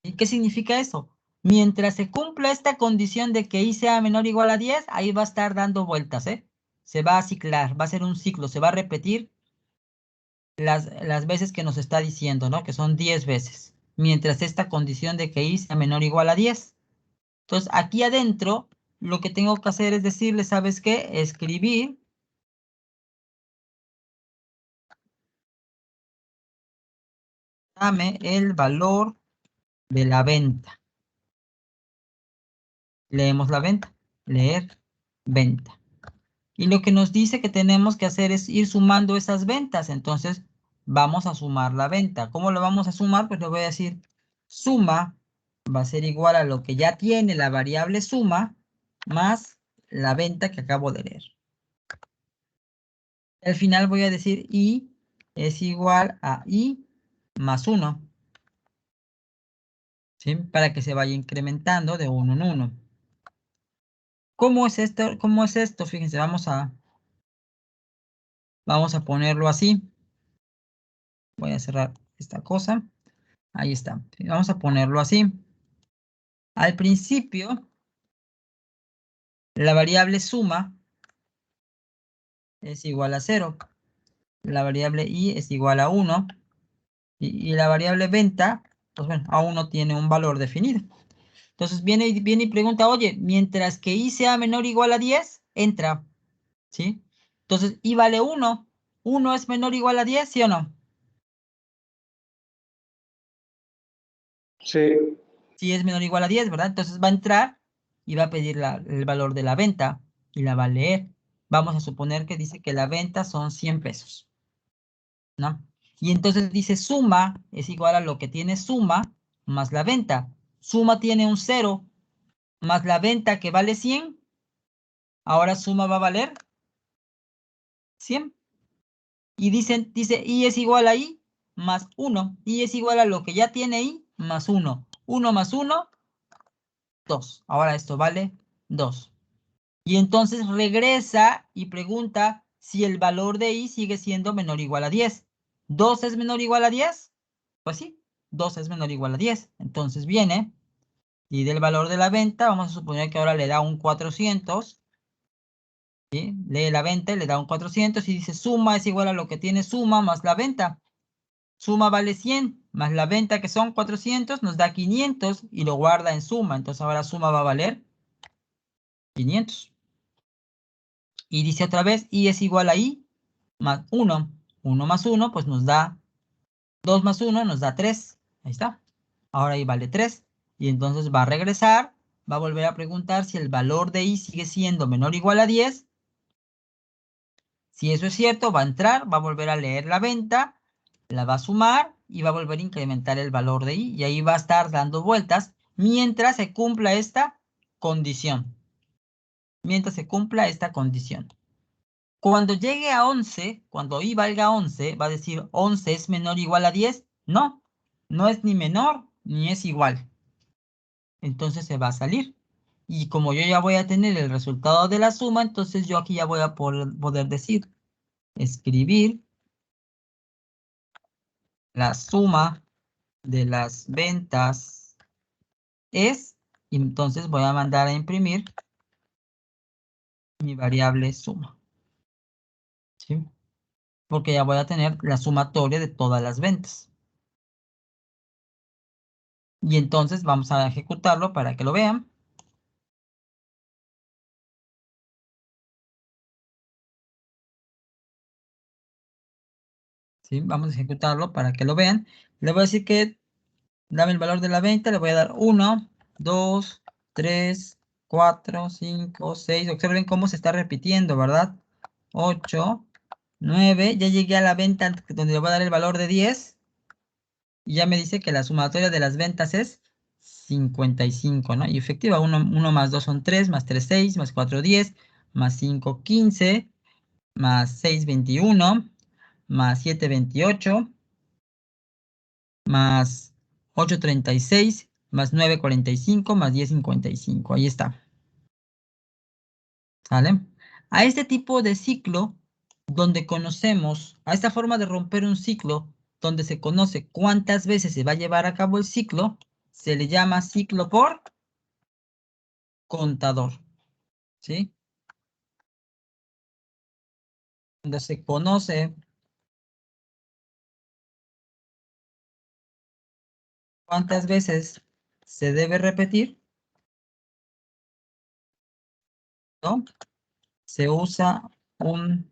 ¿Y qué significa eso? Mientras se cumpla esta condición de que I sea menor o igual a 10, ahí va a estar dando vueltas, ¿eh? Se va a ciclar, va a ser un ciclo, se va a repetir las veces que nos está diciendo, ¿no? Que son 10 veces. Mientras esta condición de que I sea menor o igual a 10. Entonces, aquí adentro, lo que tengo que hacer es decirle, ¿sabes qué? Escribir dame el valor de la venta. Leemos la venta. Leer venta. Y lo que nos dice que tenemos que hacer es ir sumando esas ventas. Entonces, vamos a sumar la venta. ¿Cómo lo vamos a sumar? Pues le voy a decir suma va a ser igual a lo que ya tiene la variable suma más la venta que acabo de leer. Al final voy a decir I es igual a I más 1. ¿Sí? Para que se vaya incrementando de 1 en 1. ¿Cómo es esto? ¿Cómo es esto? Fíjense, vamos a ponerlo así. Voy a cerrar esta cosa. Ahí está. Vamos a ponerlo así. Al principio, la variable suma es igual a 0. La variable I es igual a 1. Y la variable venta, pues bueno, aún no tiene un valor definido. Entonces viene y pregunta, oye, mientras que I sea menor o igual a 10, entra. ¿Sí? Entonces I vale 1. ¿1 es menor o igual a 10, sí o no? Sí. Si es menor o igual a 10, ¿verdad? Entonces va a entrar y va a pedir el valor de la venta y la va a leer. Vamos a suponer que dice que la venta son 100 pesos, ¿no? Y entonces dice suma es igual a lo que tiene suma más la venta. Suma tiene un 0 más la venta que vale 100. Ahora suma va a valer 100. Y dice I es igual a I más 1. I es igual a lo que ya tiene I más 1. 1 más 1, 2. Ahora esto vale 2. Y entonces regresa y pregunta si el valor de I sigue siendo menor o igual a 10. ¿2 es menor o igual a 10? Pues sí, 2 es menor o igual a 10. Entonces viene y del valor de la venta, vamos a suponer que ahora le da un 400. ¿Sí? Lee la venta y le da un 400 y dice suma es igual a lo que tiene suma más la venta. Suma vale 100 más la venta que son 400 nos da 500 y lo guarda en suma. Entonces ahora suma va a valer 500. Y dice otra vez, I es igual a I más 1. 1 más 1, pues nos da 2 más 1, nos da 3. Ahí está. Ahora I vale 3. Y entonces va a regresar, va a volver a preguntar si el valor de I sigue siendo menor o igual a 10. Si eso es cierto, va a entrar, va a volver a leer la venta, la va a sumar y va a volver a incrementar el valor de I. Y ahí va a estar dando vueltas mientras se cumpla esta condición. Mientras se cumpla esta condición. Cuando llegue a 11, cuando I valga 11, va a decir 11 es menor o igual a 10. No, no es ni menor ni es igual. Entonces se va a salir. Y como yo ya voy a tener el resultado de la suma, entonces yo aquí ya voy a poder decir, escribir la suma de las ventas es, y entonces voy a mandar a imprimir mi variable suma. ¿Sí? Porque ya voy a tener la sumatoria de todas las ventas. Y entonces vamos a ejecutarlo para que lo vean. ¿Sí? Vamos a ejecutarlo para que lo vean. Le voy a decir que dame el valor de la venta. Le voy a dar 1, 2, 3, 4, 5, 6. Observen cómo se está repitiendo, ¿verdad? 8, 9. Ya llegué a la venta donde le voy a dar el valor de 10. Y ya me dice que la sumatoria de las ventas es 55, ¿no? Y efectiva, 1 más 2 son 3, más 3, 6, más 4, 10, más 5, 15, más 6, 21, más 728, más 836, más 945, más 1055. Ahí está. ¿Sale? A este tipo de ciclo, donde conocemos, a esta forma de romper un ciclo, donde se conoce cuántas veces se va a llevar a cabo el ciclo, se le llama ciclo por contador. ¿Sí? Donde se conoce cuántas veces se debe repetir, ¿no? Se usa un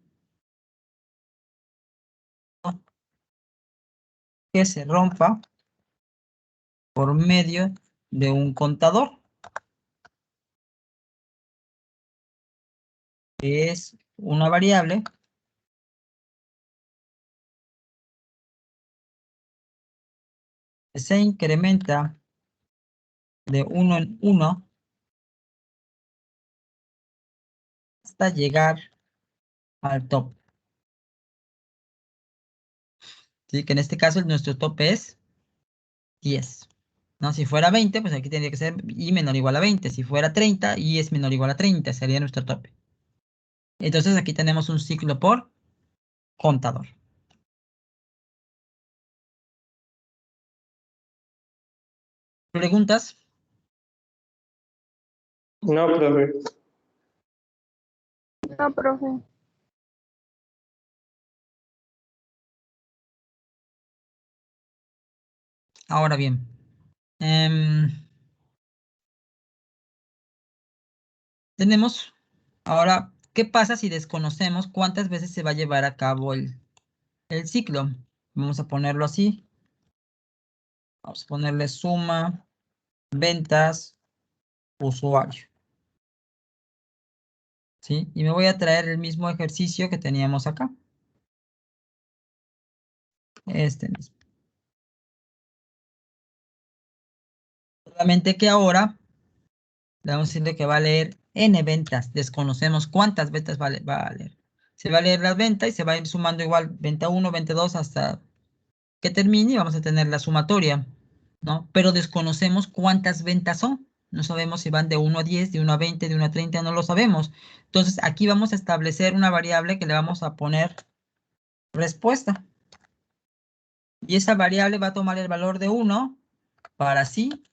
que se rompa por medio de un contador, que es una variable que se incrementa de 1 en 1 hasta llegar al top. ¿Sí? Que en este caso nuestro tope es 10. ¿No? Si fuera 20, pues aquí tendría que ser i menor o igual a 20. Si fuera 30, i es menor o igual a 30, sería nuestro tope. Entonces aquí tenemos un ciclo por contador. ¿Preguntas? No, profe. No, profe. Ahora bien, tenemos ahora, ¿qué pasa si desconocemos cuántas veces se va a llevar a cabo el ciclo? Vamos a ponerlo así. Vamos a ponerle suma, ventas, usuario. ¿Sí? Y me voy a traer el mismo ejercicio que teníamos acá. Este mismo. Solamente que ahora le vamos a decirle que va a leer n ventas. Desconocemos cuántas ventas va a leer. Se va a leer las ventas y se va a ir sumando igual venta 1, venta 2 hasta que termine y vamos a tener la sumatoria, ¿no? Pero desconocemos cuántas ventas son. No sabemos si van de 1 a 10, de 1 a 20, de 1 a 30, no lo sabemos. Entonces aquí vamos a establecer una variable que le vamos a poner respuesta. Y esa variable va a tomar el valor de 1 para sí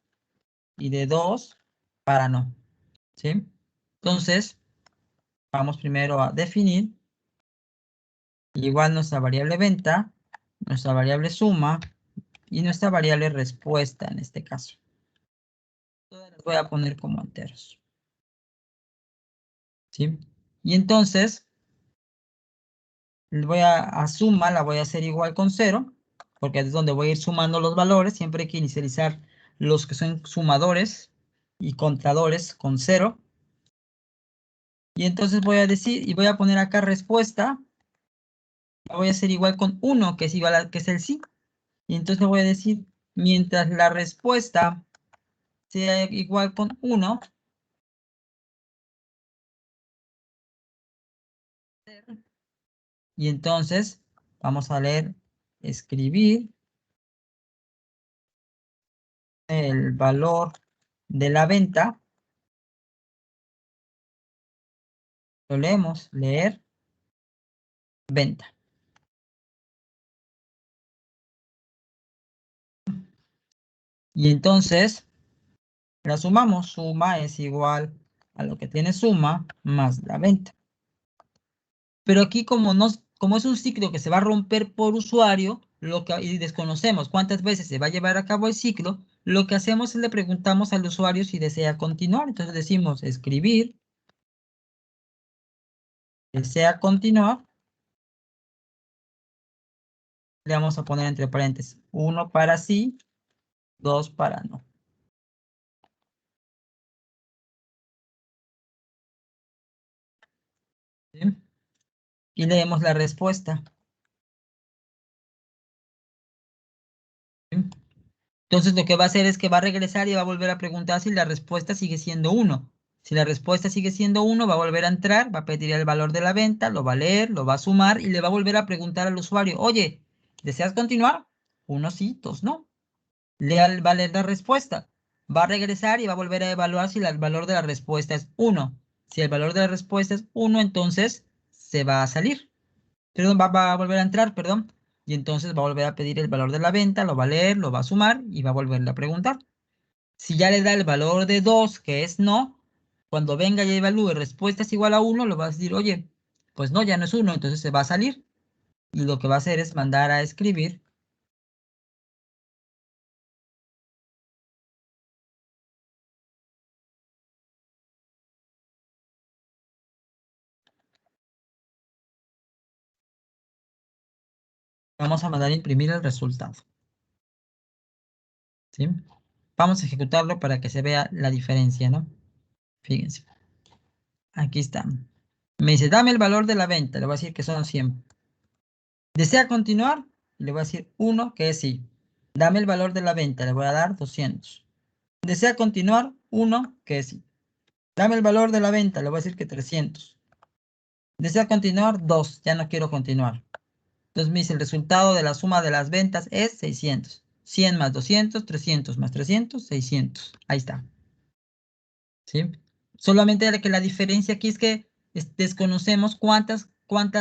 y de 2 para no. ¿Sí? Entonces, vamos primero a definir igual nuestra variable venta, nuestra variable suma y nuestra variable respuesta en este caso. Todas las voy a poner como enteros. ¿Sí? Y entonces, voy a suma, la voy a hacer igual con 0, porque es donde voy a ir sumando los valores. Siempre hay que inicializar los que son sumadores y contadores con 0. Y entonces voy a decir, y voy a poner acá respuesta, la voy a hacer igual con 1, que es igual a, que es el sí. Y entonces voy a decir, mientras la respuesta sea igual con 1, y entonces vamos a leer, escribir el valor de la venta. Lo leemos, leer, venta. Y entonces la sumamos. Suma es igual a lo que tiene suma más la venta. Pero aquí como es un ciclo que se va a romper por usuario, y desconocemos cuántas veces se va a llevar a cabo el ciclo, lo que hacemos es le preguntamos al usuario si desea continuar. Entonces decimos escribir, desea continuar. Le vamos a poner entre paréntesis 1 para sí, 2 para no. ¿Sí? Y leemos la respuesta. ¿Sí? Entonces lo que va a hacer es que va a regresar y va a volver a preguntar si la respuesta sigue siendo 1. Si la respuesta sigue siendo 1, va a volver a entrar, va a pedir el valor de la venta, lo va a leer, lo va a sumar y le va a volver a preguntar al usuario, oye, ¿deseas continuar? 1 sí, 2 no. Va a leer la respuesta. Va a regresar y va a volver a evaluar si el valor de la respuesta es 1. Si el valor de la respuesta es 1, entonces se va a salir. Perdón, va a volver a entrar, perdón. Y entonces va a volver a pedir el valor de la venta, lo va a leer, lo va a sumar y va a volverle a preguntar. Si ya le da el valor de 2, que es no, cuando venga y evalúe respuesta es igual a 1, lo va a decir, oye, pues no, ya no es 1, entonces se va a salir. Y lo que va a hacer es mandar a escribir vamos a mandar a imprimir el resultado. ¿Sí? Vamos a ejecutarlo para que se vea la diferencia, ¿no? Fíjense. Aquí está. Me dice, dame el valor de la venta. Le voy a decir que son 100. ¿Desea continuar? Le voy a decir 1, que es sí. Dame el valor de la venta. Le voy a dar 200. ¿Desea continuar? 1, que es sí. Dame el valor de la venta. Le voy a decir que 300. ¿Desea continuar? 2. Ya no quiero continuar. Entonces me dice el resultado de la suma de las ventas es 600. 100 más 200, 300 más 300, 600. Ahí está. ¿Sí? Solamente que la diferencia aquí es que desconocemos cuántas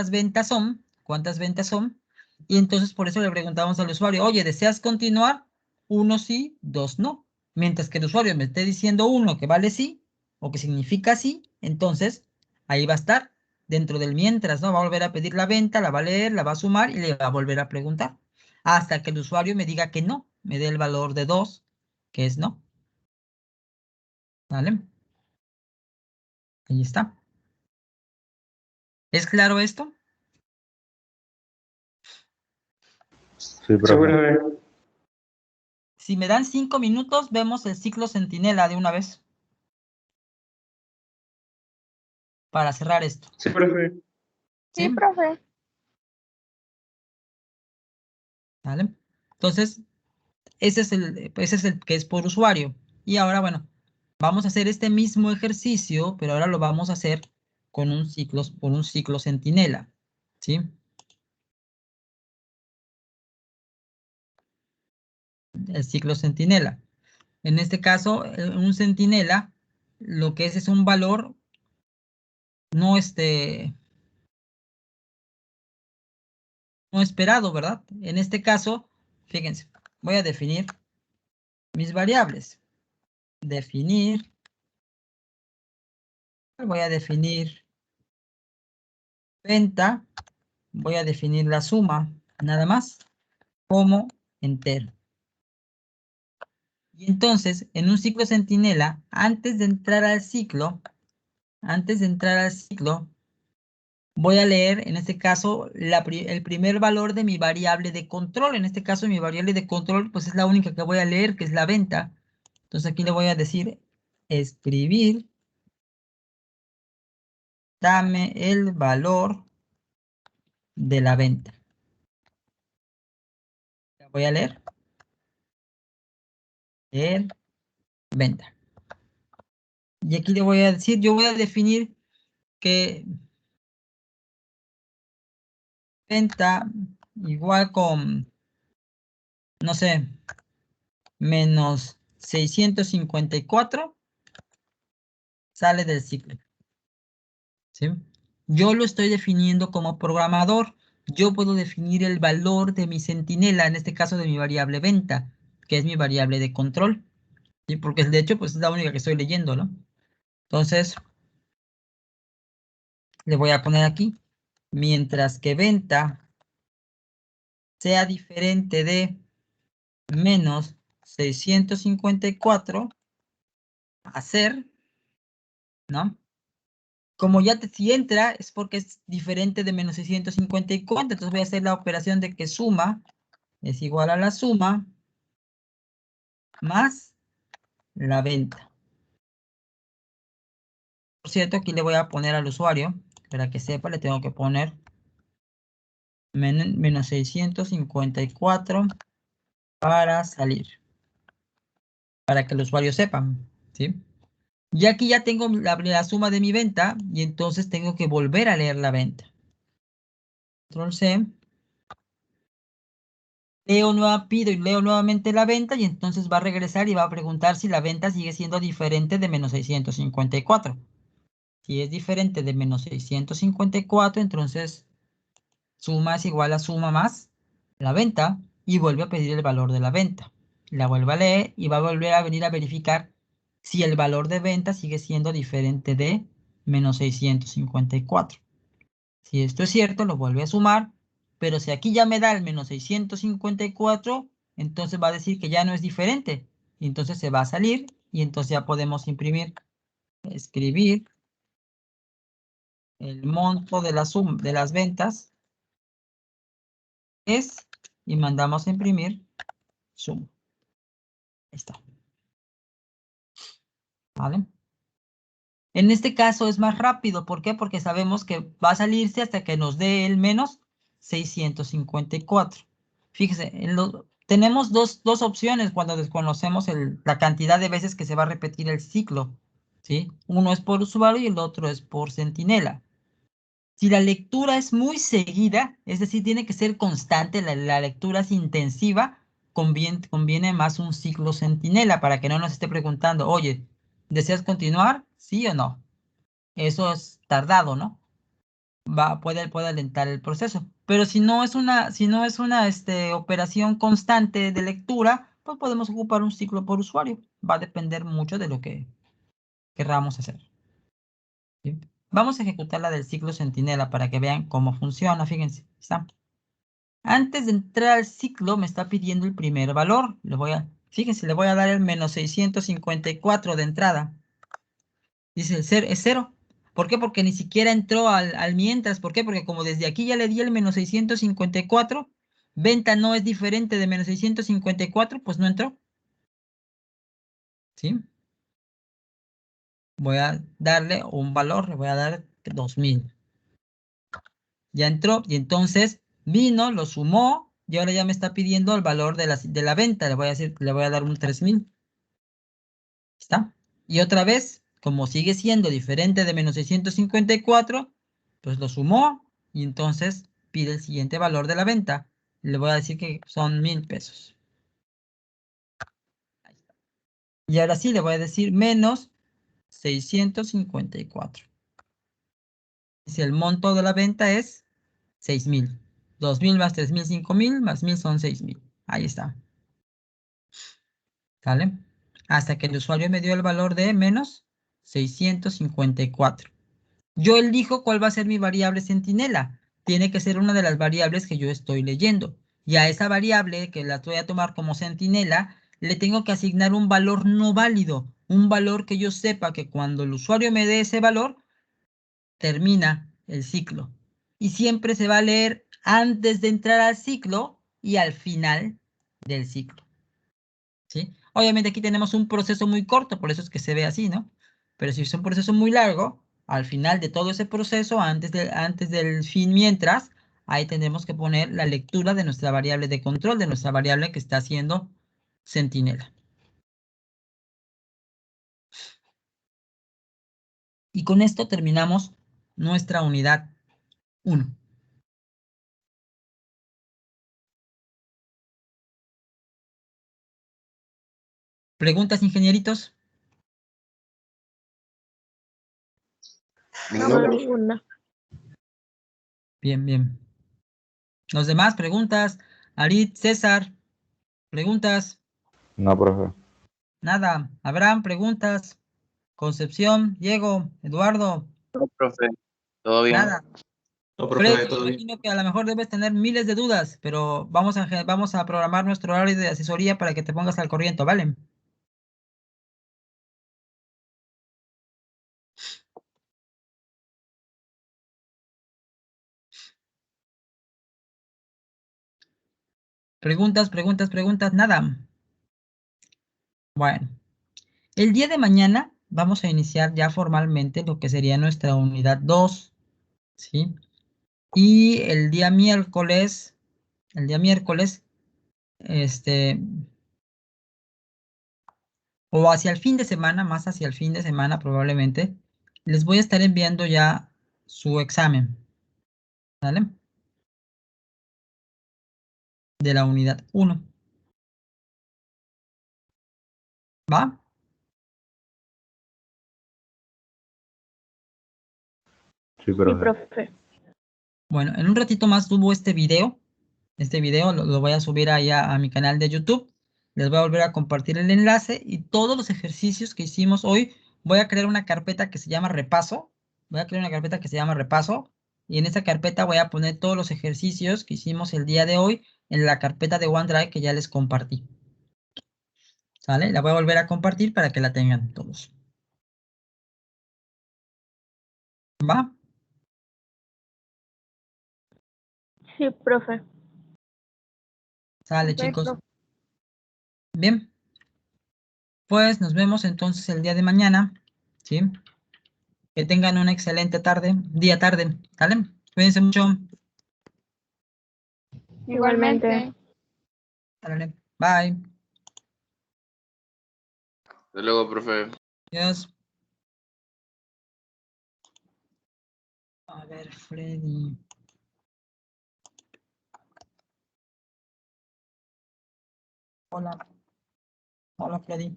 ventas son. Cuántas ventas son. Y entonces por eso le preguntamos al usuario, oye, ¿deseas continuar? 1 sí, 2 no. Mientras que el usuario me esté diciendo 1 que vale sí, o que significa sí, entonces ahí va a estar dentro del mientras, ¿no? Va a volver a pedir la venta, la va a leer, la va a sumar y le va a volver a preguntar. Hasta que el usuario me diga que no, me dé el valor de 2, que es no. ¿Vale? Ahí está. ¿Es claro esto? Sí, Sí, profe. profe. Si me dan 5 minutos, vemos el ciclo centinela de una vez. Para cerrar esto. Sí, profe. Sí, ¿Sí? profe. ¿Vale? Entonces, ese es el que es por usuario. Y ahora, bueno, vamos a hacer este mismo ejercicio, pero ahora lo vamos a hacer con por un ciclo centinela. ¿Sí? El ciclo centinela. En este caso, un centinela, lo que es un valor no no esperado, ¿verdad? En este caso, fíjense, voy a definir mis variables. Voy a definir venta, voy a definir la suma, nada más, como entero. Y entonces, en un ciclo centinela, antes de entrar al ciclo, voy a leer, en este caso, el primer valor de mi variable de control. En este caso, mi variable de control, pues es la única que voy a leer, que es la venta. Entonces, aquí le voy a decir, escribir, dame el valor de la venta. La voy a leer. Leer, venta. Y aquí le voy a decir, yo voy a definir que venta igual con, no sé, menos 654 sale del ciclo. ¿Sí? Yo lo estoy definiendo como programador. Yo puedo definir el valor de mi centinela, en este caso de mi variable venta, que es mi variable de control. ¿Sí? Porque de hecho, pues es la única que estoy leyendo, ¿no? Entonces, le voy a poner aquí, mientras que venta sea diferente de menos 654 hacer, ¿no? Como ya si entra es porque es diferente de menos 654, entonces voy a hacer la operación de que suma es igual a la suma más la venta. Por cierto, aquí le voy a poner al usuario, para que sepa, le tengo que poner menos 654 para salir, para que el usuario sepa, ¿sí? Y aquí ya tengo la suma de mi venta y entonces tengo que volver a leer la venta. Control C. Pido y leo nuevamente la venta y entonces va a regresar y va a preguntar si la venta sigue siendo diferente de menos 654. Si es diferente de menos 654, entonces suma es igual a suma más la venta y vuelve a pedir el valor de la venta. La vuelve a leer y va a volver a venir a verificar si el valor de venta sigue siendo diferente de menos 654. Si esto es cierto, lo vuelve a sumar, pero si aquí ya me da el menos 654, entonces va a decir que ya no es diferente. Y entonces se va a salir y entonces ya podemos imprimir, escribir el monto de la suma de las ventas es y mandamos a imprimir suma. Ahí está. ¿Vale? En este caso es más rápido. ¿Por qué? Porque sabemos que va a salirse hasta que nos dé el menos 654. Fíjese, tenemos dos opciones cuando desconocemos la cantidad de veces que se va a repetir el ciclo. ¿Sí? Uno es por usuario y el otro es por centinela. Si la lectura es muy seguida, es decir, tiene que ser constante, la lectura es intensiva, conviene más un ciclo centinela para que no nos esté preguntando, oye, ¿deseas continuar? ¿Sí o no? Eso es tardado, ¿no? Puede alentar el proceso. Pero si no es una operación constante de lectura, pues podemos ocupar un ciclo por usuario. Va a depender mucho de lo que querramos hacer. ¿Sí? Vamos a ejecutar la del ciclo centinela para que vean cómo funciona. Fíjense, está. Antes de entrar al ciclo me está pidiendo el primer valor. Fíjense, le voy a dar el menos 654 de entrada. Dice es 0. ¿Por qué? Porque ni siquiera entró al mientras. ¿Por qué? Porque como desde aquí ya le di el menos 654, venta no es diferente de menos 654, pues no entró. ¿Sí? Voy a darle un valor, le voy a dar 2000. Ya entró y entonces vino, lo sumó y ahora ya me está pidiendo el valor de la venta. Le voy a dar un 3000. ¿Está? Y otra vez, como sigue siendo diferente de menos 654, pues lo sumó y entonces pide el siguiente valor de la venta. Le voy a decir que son 1000 pesos. Ahí está. Y ahora sí le voy a decir menos 654. Si el monto de la venta es 6000. 2000 más 3000, 5000, más 1000 son 6000. Ahí está. ¿Sale? Hasta que el usuario me dio el valor de menos 654. Yo elijo cuál va a ser mi variable centinela. Tiene que ser una de las variables que yo estoy leyendo. Y a esa variable, que la voy a tomar como centinela, le tengo que asignar un valor no válido. Un valor que yo sepa que cuando el usuario me dé ese valor, termina el ciclo. Y siempre se va a leer antes de entrar al ciclo y al final del ciclo. ¿Sí? Obviamente aquí tenemos un proceso muy corto, por eso es que se ve así, ¿no? Pero si es un proceso muy largo, al final de todo ese proceso, antes del fin mientras, ahí tenemos que poner la lectura de nuestra variable de control, de nuestra variable que está haciendo centinela. Y con esto terminamos nuestra unidad 1. ¿Preguntas, ingenieritos? No, ninguna. Bien, bien. Los demás, preguntas. Arit, César, preguntas. No, profe. Nada. Abraham, preguntas. Concepción, Diego, Eduardo, No, profe. Todo bien. nada. No, Freddy, profe, todo bien. imagino que a lo mejor debes tener miles de dudas, pero vamos a programar nuestro horario de asesoría para que te pongas al corriente, ¿vale? Preguntas, preguntas, preguntas, nada. Bueno, el día de mañana vamos a iniciar ya formalmente lo que sería nuestra unidad 2, ¿sí? Y el día miércoles, este, o hacia el fin de semana, más hacia el fin de semana probablemente, les voy a estar enviando ya su examen, ¿vale? De la unidad 1. ¿Va? Sí, Sí, profe. Bueno, en un ratito más subo este video. Este video lo voy a subir allá a mi canal de YouTube. Les voy a volver a compartir el enlace y todos los ejercicios que hicimos hoy. Voy a crear una carpeta que se llama repaso. Voy a crear una carpeta que se llama repaso. Y en esa carpeta voy a poner todos los ejercicios que hicimos el día de hoy en la carpeta de OneDrive que ya les compartí. ¿Sale? La voy a volver a compartir para que la tengan todos. ¿Va? Sí, profe. Sale, Perfecto. chicos. Bien. Pues nos vemos entonces el día de mañana. ¿Sí? Que tengan una excelente tarde, día-tarde. ¿Sale? Cuídense mucho. Igualmente. Sale. Bye. Hasta luego, profe. Adiós. A ver, Freddy. Hola. Hola, Freddy.